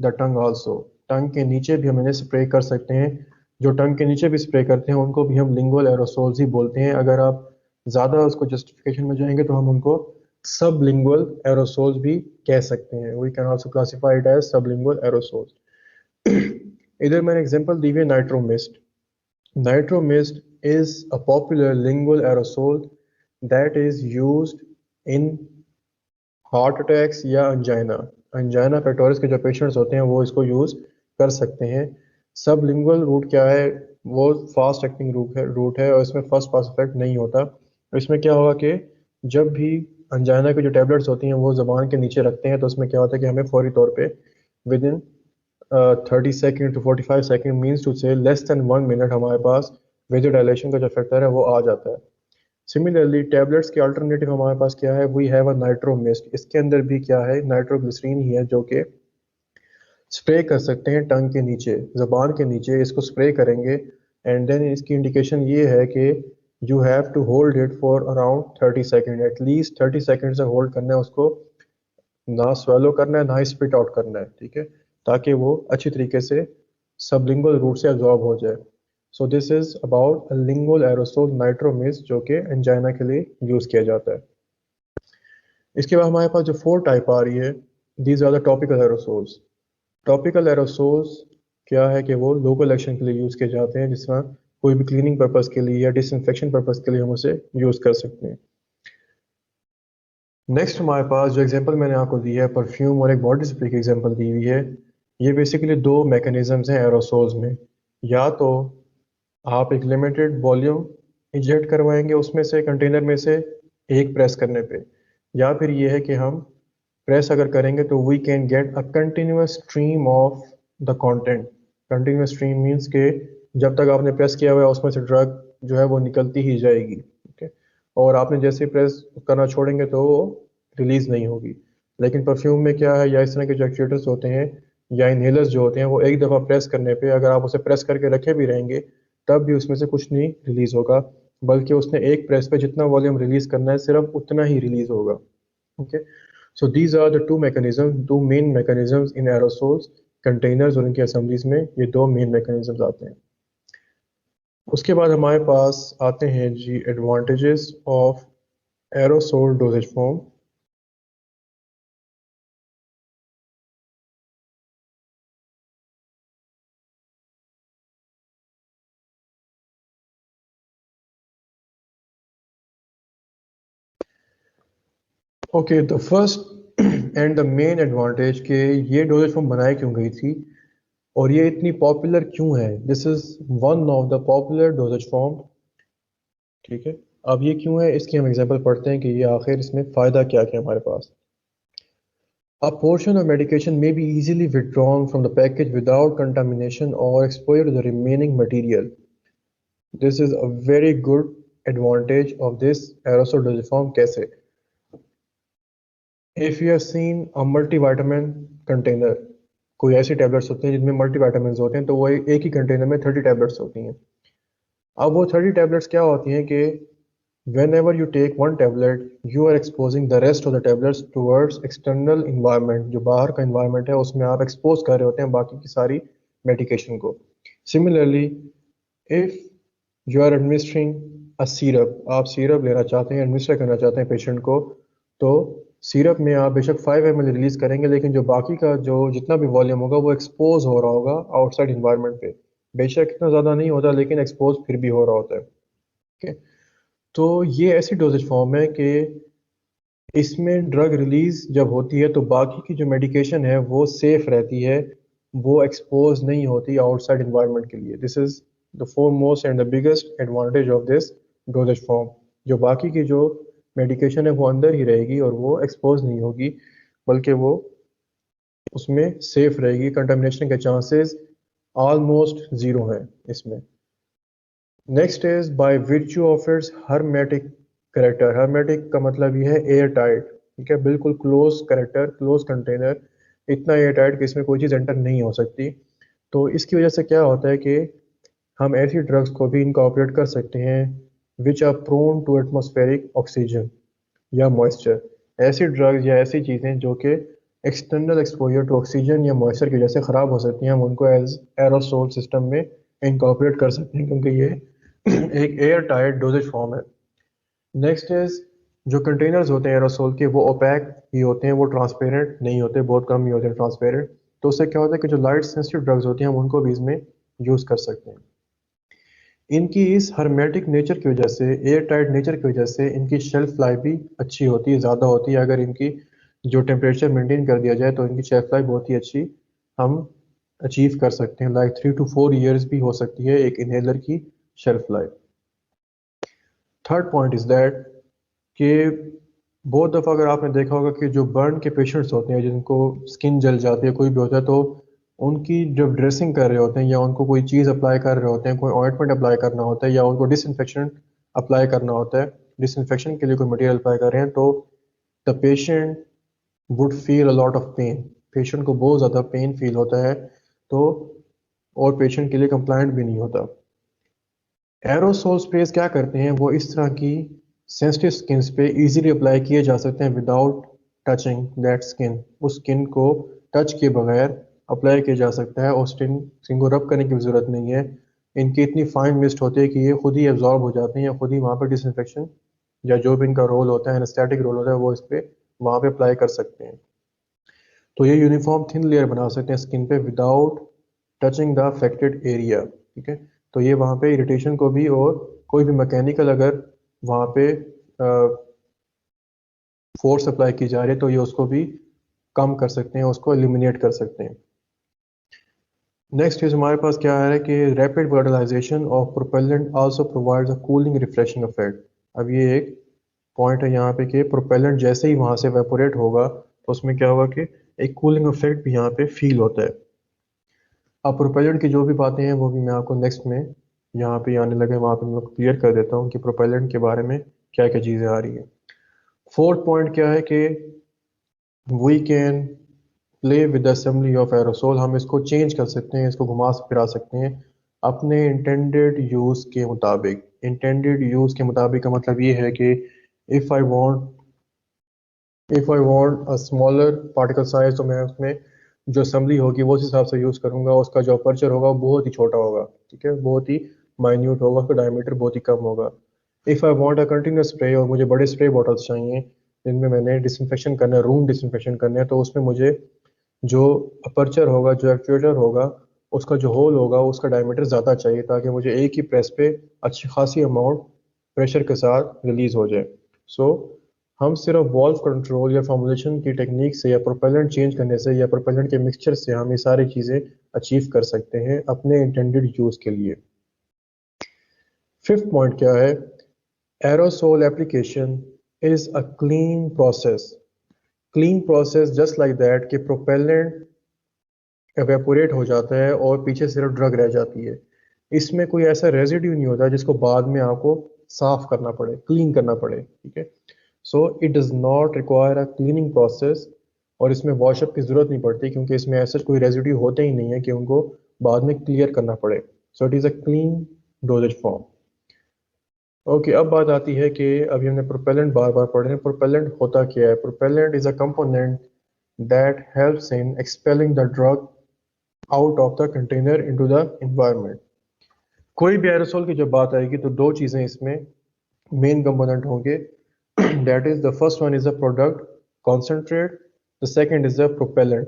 the tongue also. Tongue के नीचे भी हम इन्हें स्प्रे कर सकते हैं जो टंग के नीचे भी स्प्रे करते हैं उनको भी हम लिंगुअल एरोसोल्स ही बोलते हैं। अगर आप ज़्यादा उसको जस्टिफिकेशन में जाएंगे तो हम उनको सब लिंगुअल एरोसोल्स भी कह सकते हैं। We can also classify it as sub lingual aerosols. इधर मैंने एग्जांपल दी है Nitromist. Nitromist is a popular lingual aerosol that is used in heart attacks या अंजाइना। अंजाइना पेक्टोरिस के जो पेशेंट्स होते हैं वो इसको यूज़ कर सकते हैं। सब लिंगुअल रूट क्या है, वो फास्ट एक्टिंग रूट है और इसमें फर्स्ट पास इफेक्ट नहीं होता। इसमें क्या होगा कि जब भी अंजाइना की जो टेबलेट्स होती हैं वो ज़बान के नीचे रखते हैं तो उसमें क्या होता है कि हमें फौरी तौर पे within 30 second to 45 second, means to say less than 1 minute, हमारे पास वेजोडाइलेशन का जो फैक्टर है वो आ जाता है। सिमिलरली टैबलेट्स के अल्टरनेटिव हमारे पास क्या है, वी हैव अ नाइट्रोमिस्ट। इसके अंदर भी क्या है, नाइट्रोग्लिसरीन ही है जो कि स्प्रे कर सकते हैं टंग के नीचे, ज़बान के नीचे इसको स्प्रे करेंगे। एंड देन इसकी इंडिकेशन ये है कि you have to hold it for around 30 second, at least 30 second से होल्ड करना है उसको, ना स्वेलो करना है ना ही स्पिट आउट करना है, ठीक है, ताकि वो अच्छी तरीके से सबलिंगुअल रूट से एब्जॉर्ब हो जाए। So this is about lingual aerosol nitromist जो कि एंजाइना के लिए यूज़ किया जाता है। इसके बाद हमारे पास जो फोर टाइप आ रही है, these are the topical aerosols. Topical aerosols क्या है कि वो लोकल एक्शन के लिए यूज़ किए जाते हैं, जिस तरह कोई भी क्लीनिंग पर्पज़ के लिए या डिसइंफेक्शन पर्पज़ के लिए हम उसे यूज़ कर सकते हैं। नेक्स्ट हमारे पास जो एग्जांपल मैंने आपको दी है परफ्यूम और एक बॉडी स्प्रे की एग्जांपल दी हुई है। ये बेसिकली दो मैकेनिज्म्स हैं एरोसोल्स में। या तो आप एक लिमिटेड वॉल्यूम इंजेक्ट करवाएंगे उसमें से, कंटेनर में से, एक प्रेस करने पे, या फिर ये है कि हम प्रेस अगर करेंगे तो we can get a continuous stream of the content. Continuous stream means के जब तक आपने प्रेस किया हुआ है उसमें से ड्रग जो है वो निकलती ही जाएगी, ओके। और आपने जैसे प्रेस करना छोड़ेंगे तो वो रिलीज नहीं होगी। लेकिन परफ्यूम में क्या है, या इस तरह के जो एक्चुएटर्स होते हैं या इनहेलर्स जो होते हैं, वो एक दफ़ा प्रेस करने पे अगर आप उसे प्रेस करके रखे भी रहेंगे तब भी उसमें से कुछ नहीं रिलीज होगा, बल्कि उसने एक प्रेस पे जितना वॉल्यूम रिलीज करना है सिर्फ उतना ही रिलीज होगा, okay. So these are the two main mechanisms in aerosols. Containers और इनकी असेंबलीज में ये दो मेन मैकेनिज्म्स आते हैं। उसके बाद हमारे पास आते हैं जी advantages of aerosol dosage form. Okay, the first and the main advantage के ये डोजेज फॉर्म बनाई क्यों गई थी और ये इतनी पॉपुलर क्यों है, this is one of the popular doses form, ठीक है। अब ये क्यों है इसकी हम एग्जांपल पढ़ते हैं कि ये आखिर इसमें फ़ायदा क्या क्या है हमारे पास। A portion of medication may be easily withdrawn from the package without contamination or exposure to the remaining material. This is a very good advantage of this aerosol dosage form. कैसे? If you have seen a multivitamin container, कोई ऐसी tablets होती हैं जिनमें multivitamin होते हैं, तो वो एक ही कंटेनर में 30 टैबलेट्स होती हैं। अब वो 30 टैबलेट्स क्या होती हैं कि whenever you take one tablet, you are exposing the rest of the tablets towards external environment। जो बाहर का environment है उसमें आप expose कर रहे होते हैं बाकी की सारी medication को। Similarly, if you are administering a syrup, आप सिरप लेना चाहते हैं, एडमिनिस्टर करना चाहते हैं पेशेंट को, तो सिरप में आप बेशक 5 ml रिलीज करेंगे लेकिन जो बाकी का जो जितना भी वॉल्यूम होगा वो एक्सपोज हो रहा होगा आउटसाइड इन्वायरमेंट पे। बेशक इतना ज़्यादा नहीं होता लेकिन एक्सपोज फिर भी हो रहा होता है, ठीक है। तो ये ऐसी डोजेज फॉर्म है कि इसमें ड्रग रिलीज जब होती है तो बाकी की जो मेडिकेशन है वो सेफ रहती है, वो एक्सपोज नहीं होती आउटसाइड इन्वायरमेंट के लिए। This is the foremost and the biggest advantage of this doses form. जो बाकी की जो मेडिकेशन है वो अंदर ही रहेगी और वो एक्सपोज नहीं होगी, बल्कि वो उसमें सेफ रहेगी। कंटामिनेशन के चांसेस ऑलमोस्ट ज़ीरो हैं इसमें। Next is by virtue of its hermetic character. Hermetic का मतलब ये है एयर टाइट, ठीक है, बिल्कुल क्लोज करेक्टर, क्लोज कंटेनर, इतना एयर टाइट कि इसमें कोई चीज़ एंटर नहीं हो सकती। तो इसकी वजह से क्या होता है कि हम ऐसी ड्रग्स को भी इनकॉर्पोरेट कर सकते हैं which are prone to atmospheric oxygen या मॉइस्चर। ऐसी ड्रग्स या ऐसी चीज़ें जो कि एक्सटर्नल एक्सपोजर टू ऑक्सीजन या मॉइस्चर की वजह से ख़राब हो सकती हैं, हम उनको एज एरोसोल सिस्टम में इनकॉर्पोरेट कर सकते हैं, क्योंकि ये एक एयर टाइट डोजेज फॉर्म है। नेक्स्ट इज, जो कंटेनर्स होते हैं एरोसोल के वो ओपैक ही होते हैं, वो ट्रांसपेरेंट नहीं होते, बहुत कम ही होते हैं ट्रांसपेरेंट। तो उससे क्या होता है कि जो लाइट सेंसिटिव ड्रग्स होती हैं हम उनको भी इसमें यूज़ कर सकते हैं। इनकी इस हर्मेटिक नेचर की वजह से, एयर टाइट नेचर की वजह से इनकी शेल्फ लाइफ भी अच्छी होती है, ज़्यादा होती है। अगर इनकी जो टेम्परेचर मेंटेन कर दिया जाए तो इनकी शेल्फ लाइफ बहुत ही अच्छी हम अचीव कर सकते हैं, लाइक 3 to 4 years भी हो सकती है एक इनहेलर की shelf life. Third point is that कि बहुत दफ़ा अगर आपने देखा होगा कि जो बर्न के पेशेंट्स होते हैं, जिनको स्किन जल जाती है, कोई भी होता है, तो उनकी जब ड्रेसिंग कर रहे होते हैं या उनको कोई चीज़ अप्लाई कर रहे होते हैं, कोई ऑइंटमेंट अप्लाई करना होता है या उनको डिसइंफेक्शन अप्लाई करना होता है, डिसइंफेक्शन के लिए कोई मटेरियल अप्लाई कर रहे हैं, तो the patient would feel a lot of pain. Patient को बहुत ज़्यादा पेन फील होता है, तो और पेशेंट के लिए कंप्लाइंट भी नहीं होता। एरोसोल स्प्रेस क्या करते हैं, वो इस तरह की सेंसिटिव स्किन्स पे इजीली अप्लाई किए जा सकते हैं विदाउट टचिंग दैट स्किन। उस स्किन को टच किए बगैर अप्लाई किया जा सकता है और स्किन को रब करने की भी ज़रूरत नहीं है। इनकी इतनी फाइन मिस्ट होती है कि ये खुद ही एब्जॉर्ब हो जाते हैं या खुद ही वहाँ पर डिसइंफेक्शन या जो भी इनका रोल होता है, एनेस्थेटिक रोल होता है, वो इस पर वहाँ पे अप्लाई कर सकते हैं। तो ये यूनिफॉर्म थिन लेयर बना सकते हैं स्किन पे without touching the affected area. ठीक है, तो ये वहाँ पे इरिटेशन को भी, और कोई भी मैकेनिकल अगर वहाँ पे फोर्स अप्लाई की जा रही है तो ये उसको भी कम कर सकते हैं, उसको एलिमिनेट कर सकते हैं। नेक्स्ट इज हमारे पास क्या है कि rapid volatilization of propellant also provides a cooling refreshing effect. अब ये एक पॉइंट है यहाँ पे कि प्रोपेलेंट जैसे ही वहाँ से वेपोरेट होगा तो उसमें क्या होगा कि एक कूलिंग इफेक्ट भी यहाँ पे फील होता है। अब प्रोपेलेंट की जो भी बातें हैं वो भी मैं आपको नेक्स्ट में यहाँ पे आने लगे वहाँ पे मैं क्लियर कर देता हूँ कि प्रोपेलेंट के बारे में क्या क्या चीज़ें आ रही है। फोर्थ पॉइंट क्या है कि we can play with assembly of aerosol. हम इसको चेंज कर सकते हैं, इसको घुमा फिरा सकते हैं अपने इंटेंडेड यूज़ के मुताबिक। इंटेंडेड यूज़ के मुताबिक का मतलब ये है कि if I want a smaller particle size, तो मैं उसमें जो असेंबली होगी वो उस हिसाब से यूज़ करूँगा। उसका जो अपर्चर होगा वो बहुत ही छोटा होगा, ठीक है, बहुत ही माइन्यूट होगा, उसका डायमीटर बहुत ही कम होगा। If I want a continuous spray, और मुझे बड़े स्प्रे बॉटल्स चाहिए जिनमें मैंने डिसइंफेक्शन करना है, रूम डिसइंफेक्शन करना है, तो उसमें मुझे जो अपर्चर होगा, जो एक्चुएटर होगा, उसका जो होल होगा उसका डायमीटर ज़्यादा चाहिए, ताकि मुझे एक ही प्रेस पे अच्छी खासी अमाउंट प्रेशर के साथ रिलीज़ हो जाए। सो हम सिर्फ वॉल्व कंट्रोल या फॉर्मुलेशन की टेक्निक से या प्रोपेलेंट चेंज करने से या प्रोपेलेंट के मिक्सचर से हम ये सारी चीज़ें अचीव कर सकते हैं अपने इंटेंडेड यूज़ के लिए। फिफ्थ पॉइंट क्या है, aerosol application is a clean process just like that कि प्रोपेलेंट एवेपोरेट हो जाता है और पीछे सिर्फ ड्रग रह जाती है। इसमें कोई ऐसा रेजिड्यू नहीं होता जिसको बाद में आपको साफ करना पड़े, क्लीन करना पड़े। ठीक है, so it does not require a cleaning process, और इसमें वॉशअप की ज़रूरत नहीं पड़ती क्योंकि इसमें ऐसा कोई रेजिड्यू होते ही नहीं है कि उनको बाद में क्लियर करना पड़े। So it is a clean doses form. Okay, अब बात आती है कि अभी हमने प्रोपेलेंट बार बार पढ़े हैं, प्रोपेलेंट होता क्या है। Propellant is a component that helps in expelling the drug out of the container into the environment. कोई भी एरोसोल की जब बात आएगी तो दो चीज़ें इसमें मेन कंपोनेंट होंगे। That is the first one is the product concentrate, the second is the propellant.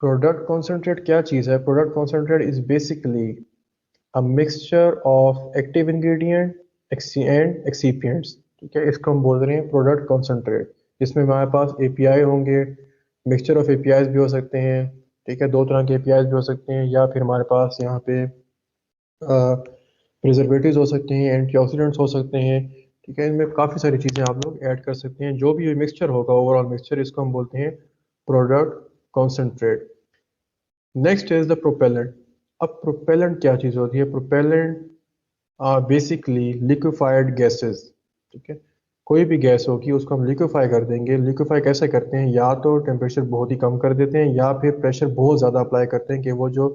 Product concentrate क्या चीज़ है? Product concentrate is basically a mixture of active ingredient and excipients. ठीक है, इसको हम बोल रहे हैं प्रोडक्ट कॉन्सेंट्रेट। इसमें हमारे पास एपीआई होंगे, मिक्सचर ऑफ एपीआईज भी हो सकते हैं। ठीक है, दो तरह के एपीआईज भी हो सकते हैं, या फिर हमारे पास यहाँ पे प्रिजर्वेटिव्स हो सकते हैं, एंटीऑक्सीडेंट्स हो सकते हैं। ठीक है, इनमें काफ़ी सारी चीज़ें आप लोग ऐड कर सकते हैं। जो भी मिक्सचर होगा, ओवरऑल मिक्सचर, इसको हम बोलते हैं product concentrate. Next is the propellant. अब प्रोपेलेंट क्या चीज़ होती है? Propellant are basically liquefied gases. ठीक है, कोई भी गैस होगी उसको हम लिक्विफाई कर देंगे। लिक्विफाई कैसे करते हैं? या तो टेम्परेचर बहुत ही कम कर देते हैं या फिर प्रेशर बहुत ज़्यादा अप्लाई करते हैं कि वो जो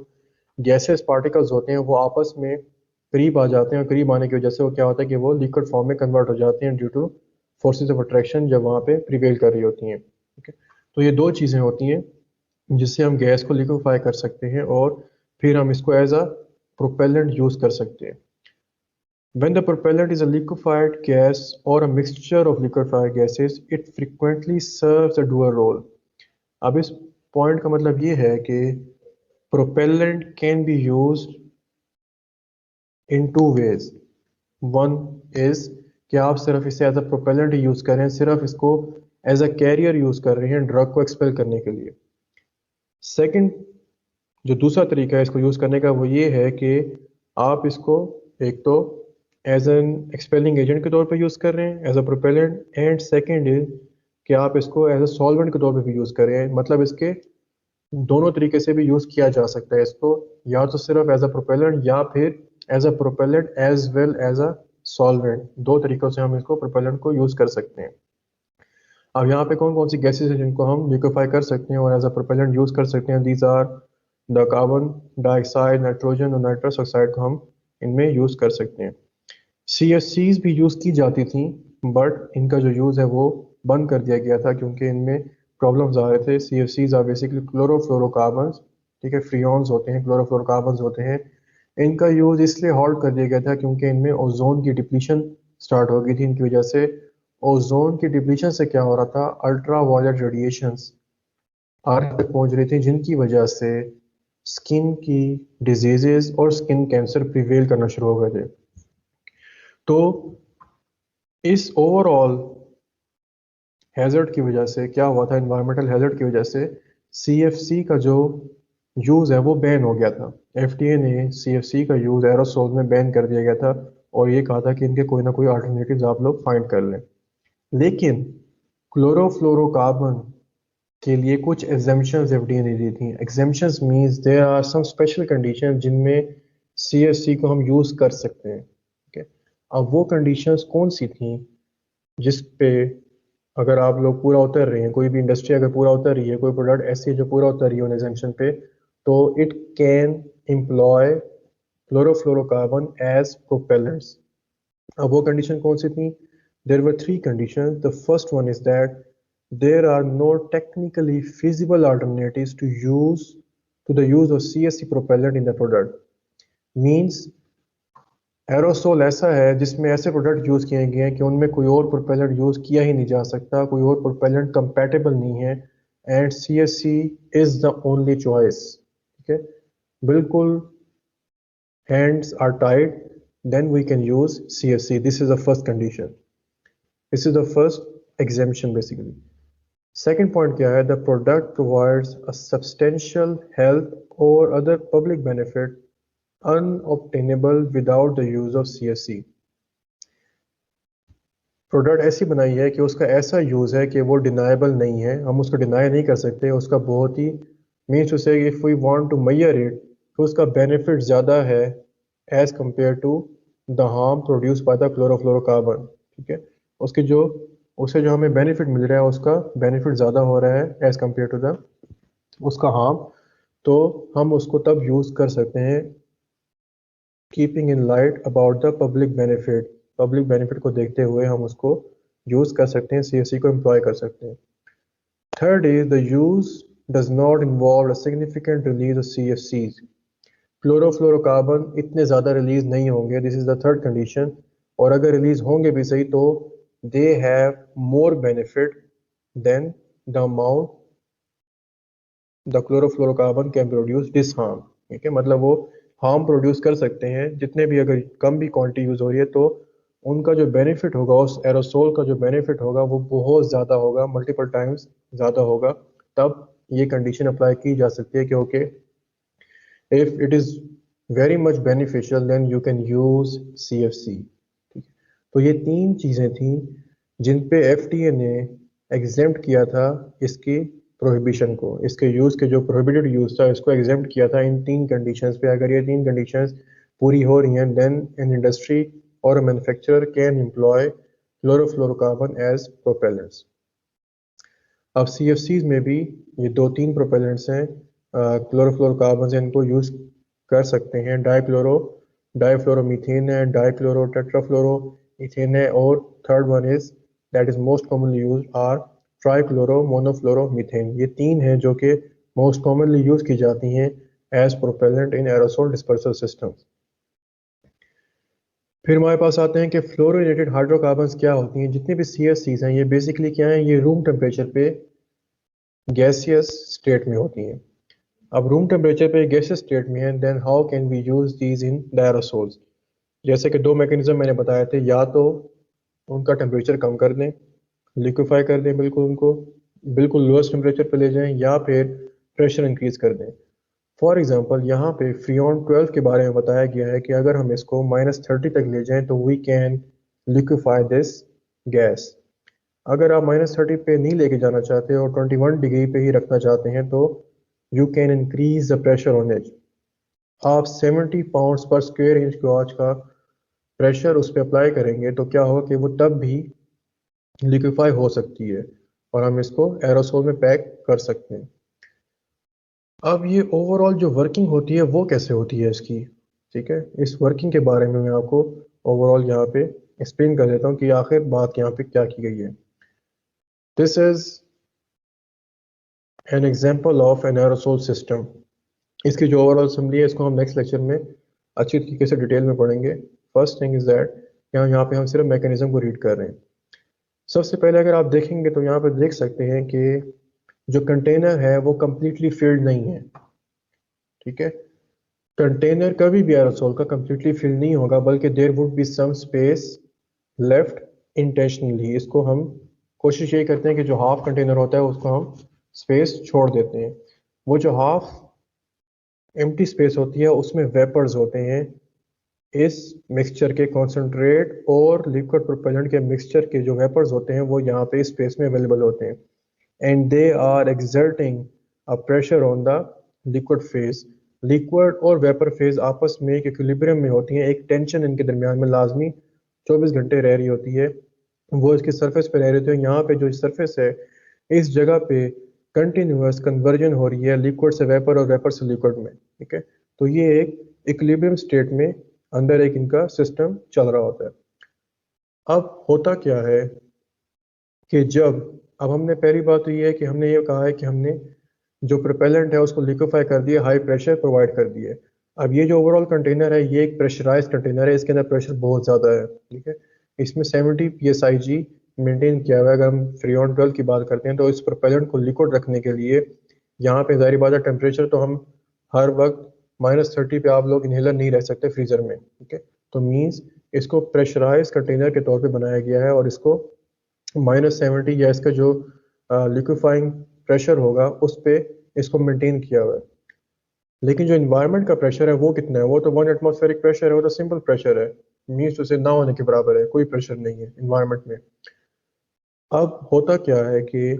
गैसेस पार्टिकल्स होते हैं वो आपस में करीब आ जाते हैं, और करीब आने की वजह से वो क्या होता है कि वो लिक्विड फॉर्म में कन्वर्ट हो जाते हैं due two forces of attraction जब वहाँ पे प्रिवेल कर रही होती हैं। ठीक है, तो ये दो चीज़ें होती हैं जिससे हम गैस को लिक्विफाई कर सकते हैं और फिर हम इसको एज अ प्रोपेलेंट यूज़ कर सकते हैं। When the propellant is a liquefied gas or a mixture of liquefied gases, it frequently serves a dual role. अब इस पॉइंट का मतलब ये है कि propellant can be used in two ways. One is कि आप सिर्फ इसे एज अ प्रोपेलेंट यूज़ कर रहे हैं, सिर्फ इसको एज अ कैरियर यूज़ कर रहे हैं ड्रग को एक्सपेल करने के लिए। सेकंड, जो दूसरा तरीका है इसको यूज़ करने का वो ये है कि आप इसको एक तो एज एन एक्सपेलिंग एजेंट के तौर पे यूज़ कर रहे हैं as a propellant, and second is कि आप इसको एज अ सॉल्वेंट के तौर पे भी यूज़ कर रहे हैं। मतलब इसके दोनों तरीके से भी यूज़ किया जा सकता है इसको, या तो सिर्फ एज अ प्रोपेलेंट या फिर as a propellant as well as a solvent. दो तरीक़ों से हम इसको प्रोपेलेंट को यूज़ कर सकते हैं। अब यहाँ पे कौन कौन सी गैसेज हैं जिनको हम लिक्विफाई कर सकते हैं और एज अ प्रोपेलेंट यूज़ कर सकते हैं? These are the carbon dioxide, nitrogen और नाइट्रस ऑक्साइड को हम इनमें यूज़ कर सकते हैं। CFCs भी यूज़ की जाती थी, बट इनका जो यूज़ है वो बंद कर दिया गया था क्योंकि इनमें प्रॉब्लम्स आ रहे थे। CFCs आर बेसिकली क्लोरोफ्लोरोकार्बन्स, ठीक है, फ्रियोन्स होते हैं, क्लोरोफ्लोरोकार्बन्स होते हैं। इनका यूज़ इसलिए हॉल्ट कर दिया गया था क्योंकि इनमें ओजोन की डिप्लीशन स्टार्ट हो गई थी। इनकी वजह से ओजोन की डिप्लीशन से क्या हो रहा था, अल्ट्रा वायलेट रेडिएशंस अर्थ तक पहुंच रही थी, जिनकी वजह से स्किन की डिजीजेस और स्किन कैंसर प्रिवेल करना शुरू हो गए थे। तो इस ओवरऑल हैजर्ड की वजह से क्या हुआ था, एनवायरमेंटल हैजर्ड की वजह से CFC का जो यूज़ है वो बैन हो गया था। FDA ने CFC का यूज़ एरोसोल में बैन कर दिया गया था और ये कहा था कि इनके कोई ना कोई अल्टरनेटिव्स आप लोग फाइंड कर लें। लेकिन क्लोरोफ्लोरोकार्बन के लिए कुछ एग्जेम्पशंस FDA ने दी थी। Exemptions means there are some special condition जिनमें CFC को हम यूज़ कर सकते हैं। ठीक है, अब वो कंडीशंस कौन सी थी जिस पे अगर आप लोग पूरा उतर रहे हैं, कोई भी इंडस्ट्री अगर पूरा उतर रही है, कोई प्रोडक्ट ऐसी है जो पूरा उतर रही है उन एग्जेम्पशन पे, तो it can employ chlorofluorocarbon as propellants. अब वो कंडीशन कौन सी थी? There were three condition. The first one is that there are no technically feasible alternatives to the use of CFC propellant in the product. Means aerosol ऐसा है जिसमें ऐसे product use किए गए हैं कि उनमें कोई और प्रोपेलेंट यूज़ किया ही नहीं जा सकता, कोई और प्रोपेलेंट कंपैटिबल नहीं है, and CFC is the only choice. ठीक है, बिल्कुल hands are tied, then we can use CFC. This is the first condition. This is the first exemption basically. Second point क्या है? The product provides a substantial health or other public benefit unobtainable without the use of CFC. Product ऐसी बनाई है कि उसका ऐसा use है कि वो डिनाइबल नहीं है, हम उसको डिनाई नहीं कर सकते। उसका बहुत ही means to say if we want to measure it तो उसका बेनिफिट ज़्यादा है as compare to the harm produce by the chlorofluorocarbon. ठीक है, उसके जो उससे जो हमें बेनिफिट मिल रहा है उसका बेनिफिट ज़्यादा हो रहा है एज़ कम्पेयर टू द उसका हार्म, तो हम उसको तब यूज़ कर सकते हैं keeping in light about the public benefit. Public benefit को देखते हुए हम उसको यूज़ कर सकते हैं, CFC को एम्प्लॉय कर सकते हैं। Third is the use does not involve a significant release of CFCs। Chlorofluorocarbon इतने ज़्यादा रिलीज नहीं होंगे, this is the third condition, और अगर रिलीज होंगे भी सही तो they have more benefit than the amount the chlorofluorocarbon can produce this harm. ठीक है, मतलब वो हार्म प्रोड्यूस कर सकते हैं जितने भी, अगर कम भी क्वांटिटी यूज़ हो रही है तो उनका जो बेनिफिट होगा, उस एरोसोल का जो बेनिफिट होगा वो बहुत ज़्यादा होगा, मल्टीपल टाइम्स ज़्यादा होगा। तब ये कंडीशन अप्लाई की जा सकती है कि okay if it is very much beneficial then you can use CFC। ठीक है, तो ये तीन चीज़ें थी जिन पे FDA ने एग्जेम्प्ट किया था इसकी प्रोहिबिशन को, इसके यूज़ के जो प्रोहिबिटेड यूज़ था इसको एग्जेम्प्ट किया था इन तीन कंडीशंस पे। अगर ये तीन कंडीशंस पूरी हो रही हैं देन एन इंडस्ट्री और a manufacturer can employ chlorofluorocarbon as propellants. अब CFCs में भी ये दो तीन प्रोपेलेंट्स हैं, क्लोरोफ्लोरोकार्बन से इनको यूज़ कर सकते हैं। डाइफ्लोरोमीथेन है, डाइक्लोरो टेट्राफ्लोरो इथेन है, और third one is that is most commonly use are trichloro monofluoromethane. ये तीन हैं जो कि मोस्ट कॉमनली यूज़ की जाती हैं एज प्रोपेलेंट इन एरोसोल डिस्पर्सल सिस्टम। फिर हमारे पास आते हैं कि फ्लोरीनेटेड हाइड्रोकार्बन्स क्या होती हैं। जितनी भी CFCs हैं ये बेसिकली क्या हैं, ये रूम टेम्परेचर पे गैसियस स्टेट में होती हैं। अब रूम टेम्परेचर पे गैसियस स्टेट में है, then how can we use these in the aerosols. जैसे कि दो मैकेनिज्म मैंने बताए थे, या तो उनका टेम्परेचर कम कर दें, लिक्विफाई कर दें, बिल्कुल उनको बिल्कुल लोएस्ट टेम्परेचर पे ले जाएं, या फिर प्रेशर इंक्रीज कर दें। फॉर एग्जांपल यहाँ पे फ्रीऑन 12 के बारे में बताया गया है कि अगर हम इसको -30 तक ले जाएं तो we can liquefy this gas. अगर आप -30 पे नहीं लेके जाना चाहते और 21 डिग्री पे ही रखना चाहते हैं तो you can increase the pressure on it. आप 70 pounds per square inch gauge का प्रेशर उस पर अप्लाई करेंगे तो क्या होगा कि वो तब भी लिक्विफाई हो सकती है और हम इसको एरोसोल में पैक कर सकते हैं। अब ये ओवरऑल जो वर्किंग होती है वो कैसे होती है इसकी, ठीक है, इस वर्किंग के बारे में मैं आपको ओवरऑल यहाँ पे एक्सप्लेन कर देता हूँ कि आखिर बात यहाँ पे क्या की गई है। This is an example of an aerosol system. इसकी जो ओवरऑल असम्बली है इसको हम नेक्स्ट लेक्चर में अच्छी तरीके से डिटेल में पढ़ेंगे। फर्स्ट थिंग इज दैट यहाँ पे हम सिर्फ मैकेनिज्म को रीड कर रहे हैं। सबसे पहले अगर आप देखेंगे तो यहाँ पे देख सकते हैं कि जो कंटेनर है वो कम्प्लीटली फिल्ड नहीं है, ठीक है। कंटेनर कभी भी एरोसोल का कम्प्लीटली फिल नहीं होगा, बल्कि there would be some space left intentionally. इसको हम कोशिश यही करते हैं कि जो हाफ कंटेनर होता है उसको हम स्पेस छोड़ देते हैं। वो जो हाफ एम्प्टी स्पेस होती है उसमें वेपर्स होते हैं इस मिक्सचर के, कॉन्सेंट्रेट और लिक्विड प्रोपेलेंट के मिक्सचर के जो वेपर्स होते हैं वो यहाँ पे स्पेस में अवेलेबल होते हैं, and they are exerting a pressure on the liquid phase. Liquid और वेपर फेज आपस में एक इक्विलिब्रियम में होती हैं, एक टेंशन इनके दरमियान में लाजमी 24 घंटे रह रही होती है। वो इसकी सरफेस पे रह रहे थे, यहाँ पे जो सरफेस है इस जगह पे कंटिन्यूअस कन्वर्जन हो रही है लिक्विड से वेपर और वेपर से लिक्विड में, ठीक है। तो ये एक इक्विलिब्रियम स्टेट में अंदर एक इनका सिस्टम चल रहा होता है। अब होता क्या है कि जब, अब हमने पहली बात तो ये है कि हमने ये कहा है कि हमने जो प्रोपेलेंट है उसको लिक्विफाई कर दिया, हाई प्रेशर प्रोवाइड कर दिए। अब ये जो ओवरऑल कंटेनर है ये एक प्रेशराइज कंटेनर है, इसके अंदर प्रेशर बहुत ज़्यादा है, ठीक है। इसमें 70 PSIG मेंटेन किया हुआ है। अगर हम फ्रीऑन 12 की बात करते हैं तो इस प्रोपेलेंट को लिक्विड रखने के लिए यहाँ पे ज़ाहिर बात है टेम्परेचर तो हम हर वक्त -30 पे आप लोग इन्हेलर नहीं रह सकते फ्रीज़र में, ठीक है। तो मीन्स इसको प्रेशराइज कंटेनर के तौर पे बनाया गया है और इसको -70 या इसका जो लिक्विफाइंग प्रेशर होगा उस पे इसको मेंटेन किया हुआ है। लेकिन जो इन्वायरमेंट का प्रेशर है वो कितना है, वो तो 1 एटमॉस्फेरिक प्रेशर है, वो तो सिंपल प्रेशर है, मीन्स उसे ना होने के बराबर है, कोई प्रेशर नहीं है इन्वायरमेंट में। अब होता क्या है कि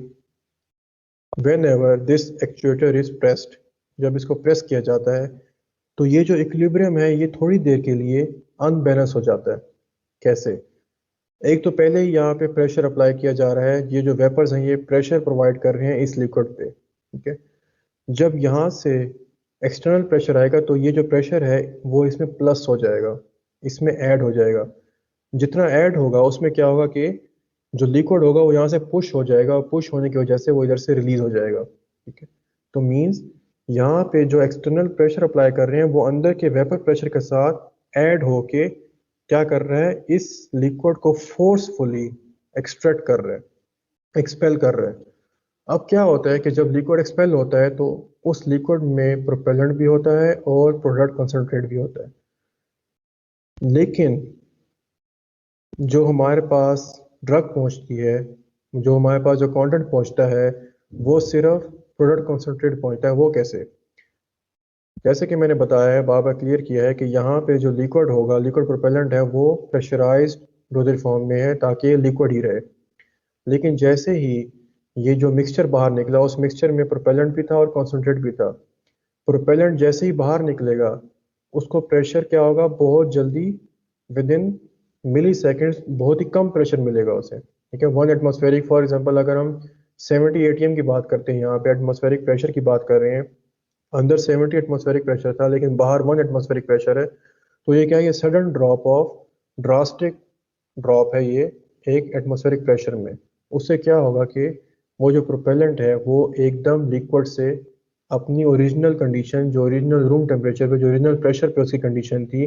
when ever this actuator is pressed, जब इसको प्रेस किया जाता है तो ये जो इक्विलिब्रियम है ये थोड़ी देर के लिए अनबैलेंस हो जाता है। कैसे? एक तो पहले ही यहाँ पे प्रेशर अप्लाई किया जा रहा है, ये जो वेपर्स हैं ये प्रेशर प्रोवाइड कर रहे हैं इस लिक्विड पे, ठीक है। जब यहाँ से एक्सटर्नल प्रेशर आएगा तो ये जो प्रेशर है वो इसमें प्लस हो जाएगा, इसमें ऐड हो जाएगा। जितना ऐड होगा उसमें क्या होगा कि जो लिक्विड होगा वो यहाँ से पुश हो जाएगा और पुश होने की वजह से वो इधर से रिलीज हो जाएगा, ठीक है। तो मीन्स यहाँ पे जो एक्सटर्नल प्रेशर अप्लाई कर रहे हैं वो अंदर के वेपर प्रेशर के साथ ऐड होके क्या कर रहा है, इस लिक्विड को फोर्सफुली एक्सट्रैक्ट कर रहा है, एक्सपेल कर रहा है। अब क्या होता है कि जब लिक्विड एक्सपेल होता है तो उस लिक्विड में प्रोपेलेंट भी होता है और प्रोडक्ट कंसंट्रेट भी होता है। लेकिन जो हमारे पास ड्रग पहुंचती है, जो हमारे पास जो कंटेंट पहुंचता है वो सिर्फ प्रोडक्ट कंसंट्रेट पहुंचता है। वो कैसे? जैसे कि मैंने बताया है, बार बार क्लियर किया है कि यहाँ पे जो लिक्विड होगा, लिक्विड प्रोपेलेंट है वो प्रेशराइज्ड डोजेज फॉर्म में है ताकि ये लिक्विड ही रहे। लेकिन जैसे ही ये जो मिक्सचर बाहर निकला उस मिक्सचर में प्रोपेलेंट भी था और कॉन्सेंट्रेट भी था। प्रोपेलेंट जैसे ही बाहर निकलेगा उसको प्रेशर क्या होगा, बहुत जल्दी विद इन मिली सेकेंड्स बहुत ही कम प्रेशर मिलेगा उसे, ठीक है। 1 एटमॉस्फेरिक, फॉर एग्जांपल अगर हम 70 ATM की बात करते हैं, यहाँ पे एटमॉस्फेरिक प्रेशर की बात कर रहे हैं, अंदर 70 एटमॉस्फेरिक प्रेशर था लेकिन बाहर 1 एटमॉस्फेरिक प्रेशर है। तो ये क्या है, ये sudden drop of, drastic drop है ये एक एटमॉस्फेरिक प्रेशर में। उससे क्या होगा कि वो जो प्रोपेलेंट है वो एकदम लिक्विड से अपनी ओरिजिनल कंडीशन, जो ओरिजिनल रूम टेम्परेचर पे, जो ओरिजिनल प्रेशर पे उसकी कंडीशन थी,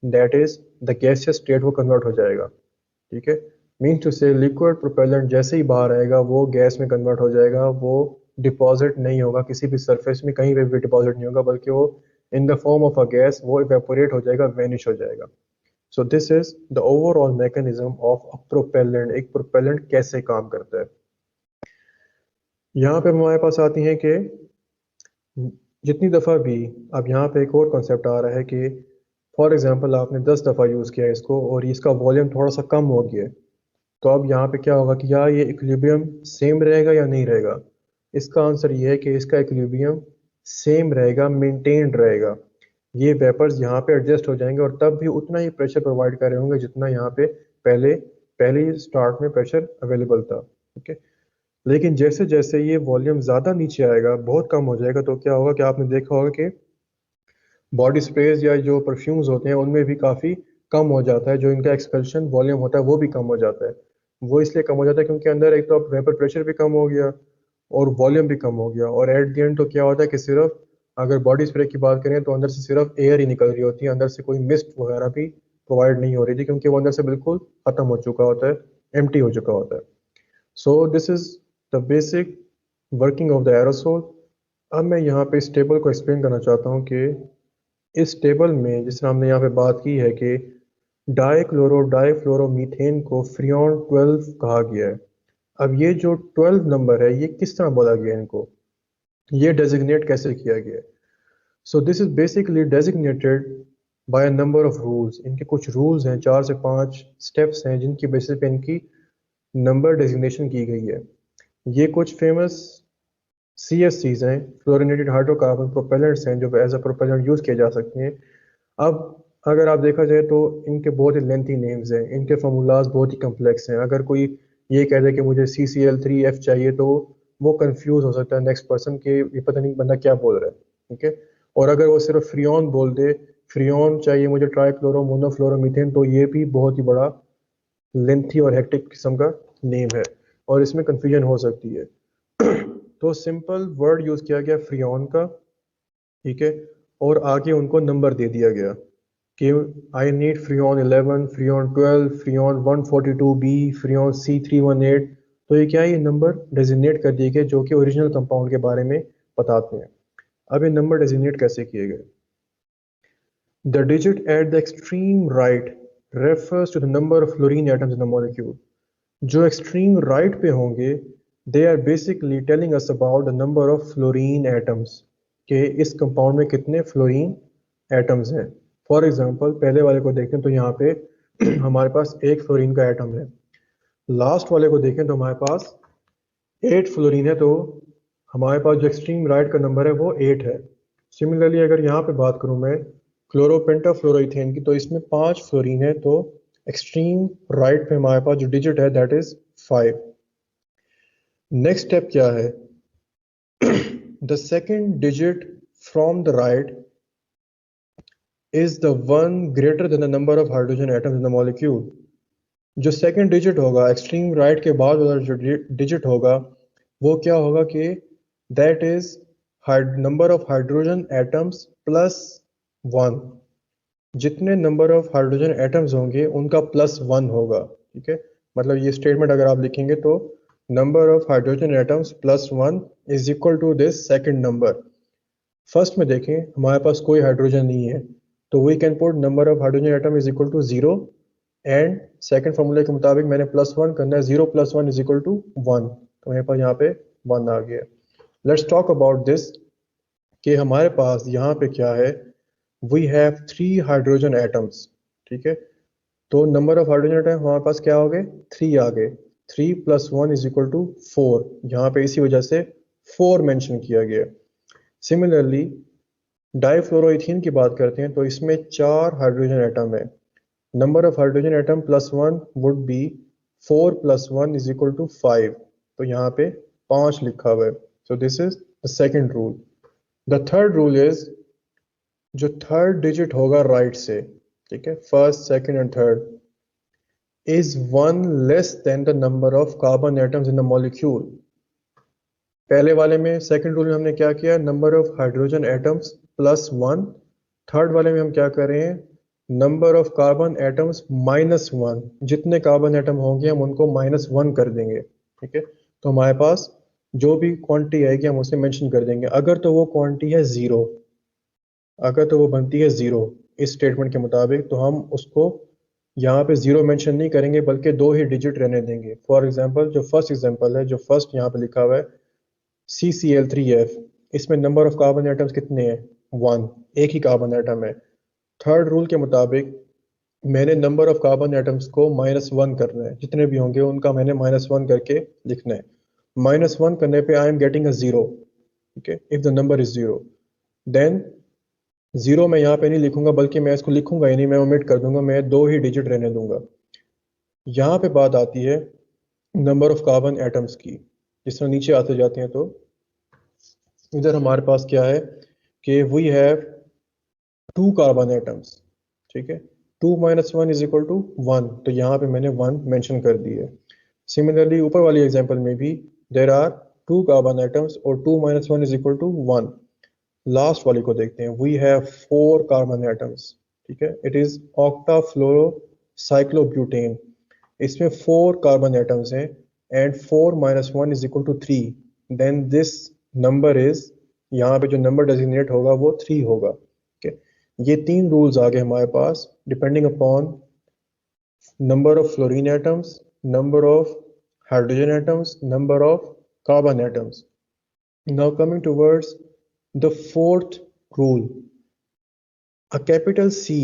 that is the gaseous state, वो कन्वर्ट हो जाएगा। ठीक है, मीन्स टू से लिक्विड प्रोपेलेंट जैसे ही बाहर आएगा वो गैस में कन्वर्ट हो जाएगा, वो डिपॉजिट नहीं होगा किसी भी सरफेस में, कहीं पे भी डिपॉजिट नहीं होगा, बल्कि वो इन the form of a gas वो इवेपोरेट हो जाएगा, वेनिश हो जाएगा। सो this is the overall mechanism of a propellant. एक प्रोपेलेंट कैसे काम करता है। यहाँ पे हमारे पास आती हैं कि जितनी दफ़ा भी, अब यहाँ पे एक और कॉन्सेप्ट आ रहा है कि फॉर एग्जांपल आपने 10 दफ़ा यूज़ किया इसको और इसका वॉल्यूम थोड़ा सा कम हो गया है, तो अब यहाँ पे क्या होगा कि या ये इक्विलिब्रियम सेम रहेगा या नहीं रहेगा। इसका आंसर ये है कि इसका इक्विलिब्रियम सेम रहेगा, मेंटेन्ड रहेगा। ये वेपर्स यहाँ पे एडजस्ट हो जाएंगे और तब भी उतना ही प्रेशर प्रोवाइड कर रहे होंगे जितना यहाँ पे पहले पहले स्टार्ट में प्रेशर अवेलेबल था। ओके, लेकिन जैसे जैसे ये वॉल्यूम ज़्यादा नीचे आएगा, बहुत कम हो जाएगा, तो क्या होगा कि आपने देखा होगा कि बॉडी स्प्रेज या जो परफ्यूम्स होते हैं उनमें भी काफ़ी कम हो जाता है, जो इनका एक्सपेल्शन वॉल्यूम होता है वो भी कम हो जाता है। वो इसलिए कम हो जाता है क्योंकि अंदर एक तो अब वेपर प्रेशर भी कम हो गया और वॉल्यूम भी कम हो गया, और एट द एंड तो क्या होता है कि सिर्फ, अगर बॉडी स्प्रे की बात करें तो अंदर से सिर्फ एयर ही निकल रही होती है, अंदर से कोई मिस्ट वगैरह भी प्रोवाइड नहीं हो रही थी, क्योंकि वो अंदर से बिल्कुल ख़त्म हो चुका होता है, एम्प्टी हो चुका होता है। So this is the basic working of the aerosol. अब मैं यहाँ पे इस टेबल को एक्सप्लेन करना चाहता हूँ कि इस टेबल में जिस तरह हमने यहाँ पे बात की है कि डाइफ्लोरोमीथेन को फ्रियोन 12 कहा गया है। अब ये जो 12 नंबर है ये किस तरह बोला गया है, इनको ये डेजिग्नेट कैसे किया गया है। So this is basically designated by a number of rules. इनके कुछ रूल्स हैं, 4 से 5 स्टेप्स हैं जिनकी बेसिस पे इनकी नंबर डेजिग्नेशन की गई है। ये कुछ फेमस CFCs हैं, फ्लोरिनेटेड हाइड्रोकार्बन प्रोपेलेंट्स हैं, जो एज अ प्रोपेलेंट यूज़ किए जा सकते हैं। अब अगर आप देखा जाए तो इनके बहुत ही लेंथी नेम्स हैं, इनके फार्मूलाज बहुत ही कम्प्लेक्स हैं। अगर कोई ये कह दे कि मुझे CCl3F चाहिए तो वो कंफ्यूज हो सकता है नेक्स्ट पर्सन के, ये पता नहीं बंदा क्या बोल रहा है। ठीक है, और अगर वो सिर्फ फ्रियोन बोल दे, फ्रियोन चाहिए मुझे ट्राइक्लोरो मोनोफ्लोरोमीथेन, तो ये भी बहुत ही बड़ा लेंथी और हेक्टिक किस्म का नेम है और इसमें कंफ्यूजन हो सकती है। तो सिंपल वर्ड यूज किया गया फ्रियोन का। ठीक है, और आगे उनको नंबर दे दिया गया कि I need Freon 11, Freon 12, Freon 142B, Freon C318। तो ये क्या है, ये नंबर डेजिग्नेट कर दिए गए जो कि ओरिजिनल कंपाउंड के बारे में बताते हैं। अब ये नंबर डेजिग्नेट कैसे किए गए। The digit at the extreme right refers to the number of fluorine atoms in the molecule. जो एक्सट्रीम राइट पे होंगे, they are basically telling us about the number of fluorine atoms, कि इस compound में कितने फ्लोरीन एटम्स हैं। For example पहले वाले को देखें तो यहाँ पे हमारे पास एक फ्लोरीन का एटम है। लास्ट वाले को देखें तो हमारे पास 8 फ्लोरीन है, तो हमारे पास जो एक्सट्रीम राइट का नंबर है वो 8 है। सिमिलरली अगर यहाँ पे बात करूँ मैं क्लोरोपेंटाफ्लोरोइथेन की, तो इसमें 5 फ्लोरीन है, तो एक्सट्रीम राइट पे हमारे पास जो डिजिट है दैट इज 5। नेक्स्ट स्टेप क्या है, the second digit from the right is the one greater than the number of hydrogen atoms in the molecule. जो सेकेंड डिजिट होगा एक्सट्रीम राइट के बाद वाला जो डिजिट होगा वो क्या होगा कि that is number of hydrogen atoms plus 1। जितने नंबर ऑफ हाइड्रोजन एटम्स होंगे उनका प्लस 1 होगा। ठीक है, मतलब ये स्टेटमेंट अगर आप लिखेंगे तो number of hydrogen atoms plus 1 is equal to this second number. First में देखें हमारे पास कोई हाइड्रोजन नहीं है, तो we can put number of hydrogen atom is equal to 0, and second फॉर्मूले के मुताबिक मैंने प्लस 1 करना है, 0 + 1 इज इक्वल टू 1, तो मेरे पास यहाँ पे 1 आ गया। लेट्स टॉक अबाउट दिस कि हमारे पास यहाँ पे क्या है, वी हैव 3 हाइड्रोजन एटम्स। ठीक है, तो नंबर ऑफ हाइड्रोजन एटम हमारे पास क्या हो गए, 3 आ गए। 3 + 1 इज इक्वल टू 4, यहाँ पे इसी वजह से 4 मेंशन किया गया। सिमिलरली डाइफ्लोरोइथीन की बात करते हैं तो इसमें 4 हाइड्रोजन एटम है। Number of hydrogen atom plus 1 would be 4 + 1 is equal to 5, तो यहाँ पे 5 लिखा हुआ है। So this is the second rule. The third rule is, जो थर्ड डिजिट होगा राइट से, ठीक है, first second and third, is 1 less than the number of carbon atoms in the molecule. पहले वाले में सेकंड रूल में हमने क्या किया, number of hydrogen atoms +1। Third वाले में हम क्या कर रहे हैं, नंबर ऑफ कार्बन एटम्स -1। जितने कार्बन एटम होंगे हम उनको -1 कर देंगे, ठीक है। तो हमारे पास जो भी क्वांटिटी आएगी हम उसे मेंशन कर देंगे। अगर तो वो क्वांटिटी है ज़ीरो, अगर तो वो बनती है ज़ीरो इस स्टेटमेंट के मुताबिक, तो हम उसको यहाँ पे ज़ीरो मेंशन नहीं करेंगे बल्कि दो ही डिजिट रहने देंगे। फॉर एग्जांपल जो फर्स्ट एग्जांपल है, जो फर्स्ट यहाँ पे लिखा हुआ है CCl3F, इसमें नंबर ऑफ कार्बन एटम्स कितने हैं, 1, एक ही कार्बन एटम है। थर्ड रूल के मुताबिक मैंने नंबर ऑफ कार्बन एटम्स को -1 करना है, जितने भी होंगे उनका मैंने -1 करके लिखना है। -1 करने पे I am getting a zero, ठीक है। If the number is zero, than zero मैं यहाँ पे नहीं लिखूंगा बल्कि मैं इसको लिखूंगा ही नहीं, मैं ओमिट कर दूंगा, मैं दो ही डिजिट रहने दूंगा। यहाँ पे बात आती है नंबर ऑफ कार्बन एटम्स की। जिस तरह नीचे आते जाते हैं तो इधर हमारे पास क्या है कि वी हैव 2 कार्बन एटम्स, ठीक है। 2 - 1 = 1, तो यहाँ पे मैंने 1 मेंशन कर दी है। सिमिलरली ऊपर वाली एग्जांपल में भी देर आर 2 कार्बन एटम्स और 2 - 1 = 1। लास्ट वाली को देखते हैं, वी हैव 4 कार्बन एटम्स, ठीक है। It is octa fluoro cyclobutane, इसमें 4 कार्बन एटम्स हैं and 4 - 1 = 3। Then this number is, यहाँ पे जो नंबर डेजिग्नेट होगा वो 3 होगा, ठीक है। ये तीन रूल्स आ गए हमारे पास depending upon number of fluorine atoms, number of hydrogen atoms, number of carbon atoms. Now coming towards the fourth rule, a capital C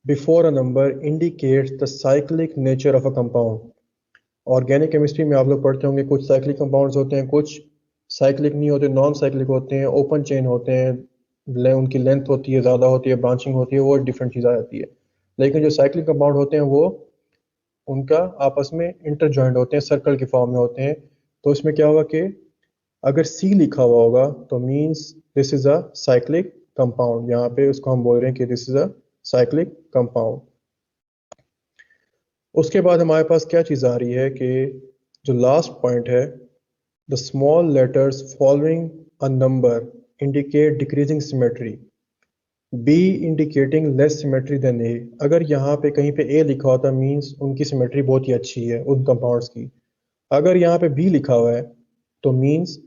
before a number indicates the cyclic nature of a compound. Organic chemistry में आप लोग पढ़ते होंगे कुछ cyclic compounds होते हैं, कुछ cyclic नहीं होते, नॉन साइक्लिक होते हैं, ओपन चेन होते हैं, उनकी लेंथ होती है, ज़्यादा होती है, ब्रांचिंग होती है, वो डिफरेंट चीज़ आ जाती है। लेकिन जो साइक्लिक कंपाउंड होते हैं वो उनका आपस में इंटर जॉइंट होते हैं, सर्कल के फॉर्म में होते हैं। तो इसमें क्या होगा कि अगर सी लिखा हुआ होगा तो means this is a cyclic compound, यहाँ पे उसको हम बोल रहे हैं कि this is a cyclic compound. उसके बाद हमारे पास क्या चीज़ आ रही है कि जो लास्ट पॉइंट है, the small letters following a number indicate decreasing symmetry, B indicating less symmetry than A. अगर यहाँ पे कहीं पे ए लिखा होता मीन्स उनकी सिमेट्री बहुत ही अच्छी है उन कंपाउंड्स की। अगर यहाँ पे बी लिखा हुआ है तो मीन्स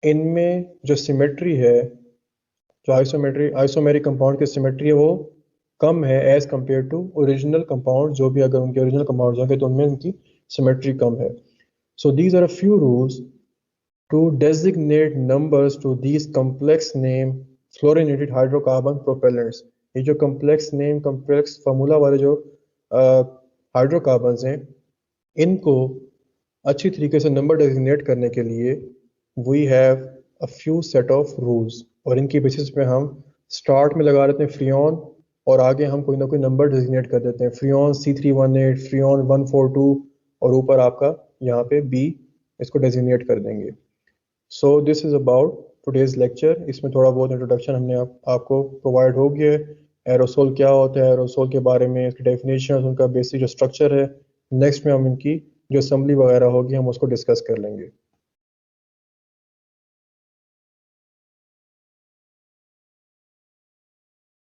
इनमें जो सिमेट्री है, जो आइसोमेरिक कंपाउंड की सिमेट्री है वो कम है as compare to original compound. जो भी अगर उनके ओरिजिनल कंपाउंड होंगे तो उनमें उनकी सिमेट्री कम है। So these are a few rules to designate numbers to these complex name fluorinated hydrocarbon propellants। ये जो complex name complex फार्मूला वाले जो हाइड्रोकार्बन्स हैं, इनको अच्छी तरीके से नंबर डेजिग्नेट करने के लिए we have a few set of rules, और इनकी बेसिस पे हम स्टार्ट में लगा देते हैं फ्रियोन, और आगे हम कोई ना कोई नंबर डेजिग्नेट कर देते हैं, फ्रियोन C318, फ्रियोन 142, और ऊपर आपका यहाँ पे बी इसको डेजिग्नेट कर देंगे। So this is about today's lecture. इसमें थोड़ा बहुत इंट्रोडक्शन हमने आपको प्रोवाइड हो गया है। एरोसोल क्या होता है, एरोसोल के बारे में, इसकी डेफिनेशन, उनका बेसिक जो स्ट्रक्चर है। नेक्स्ट में हम इनकी जो असेंबली वगैरह होगी हम उसको डिस्कस कर लेंगे।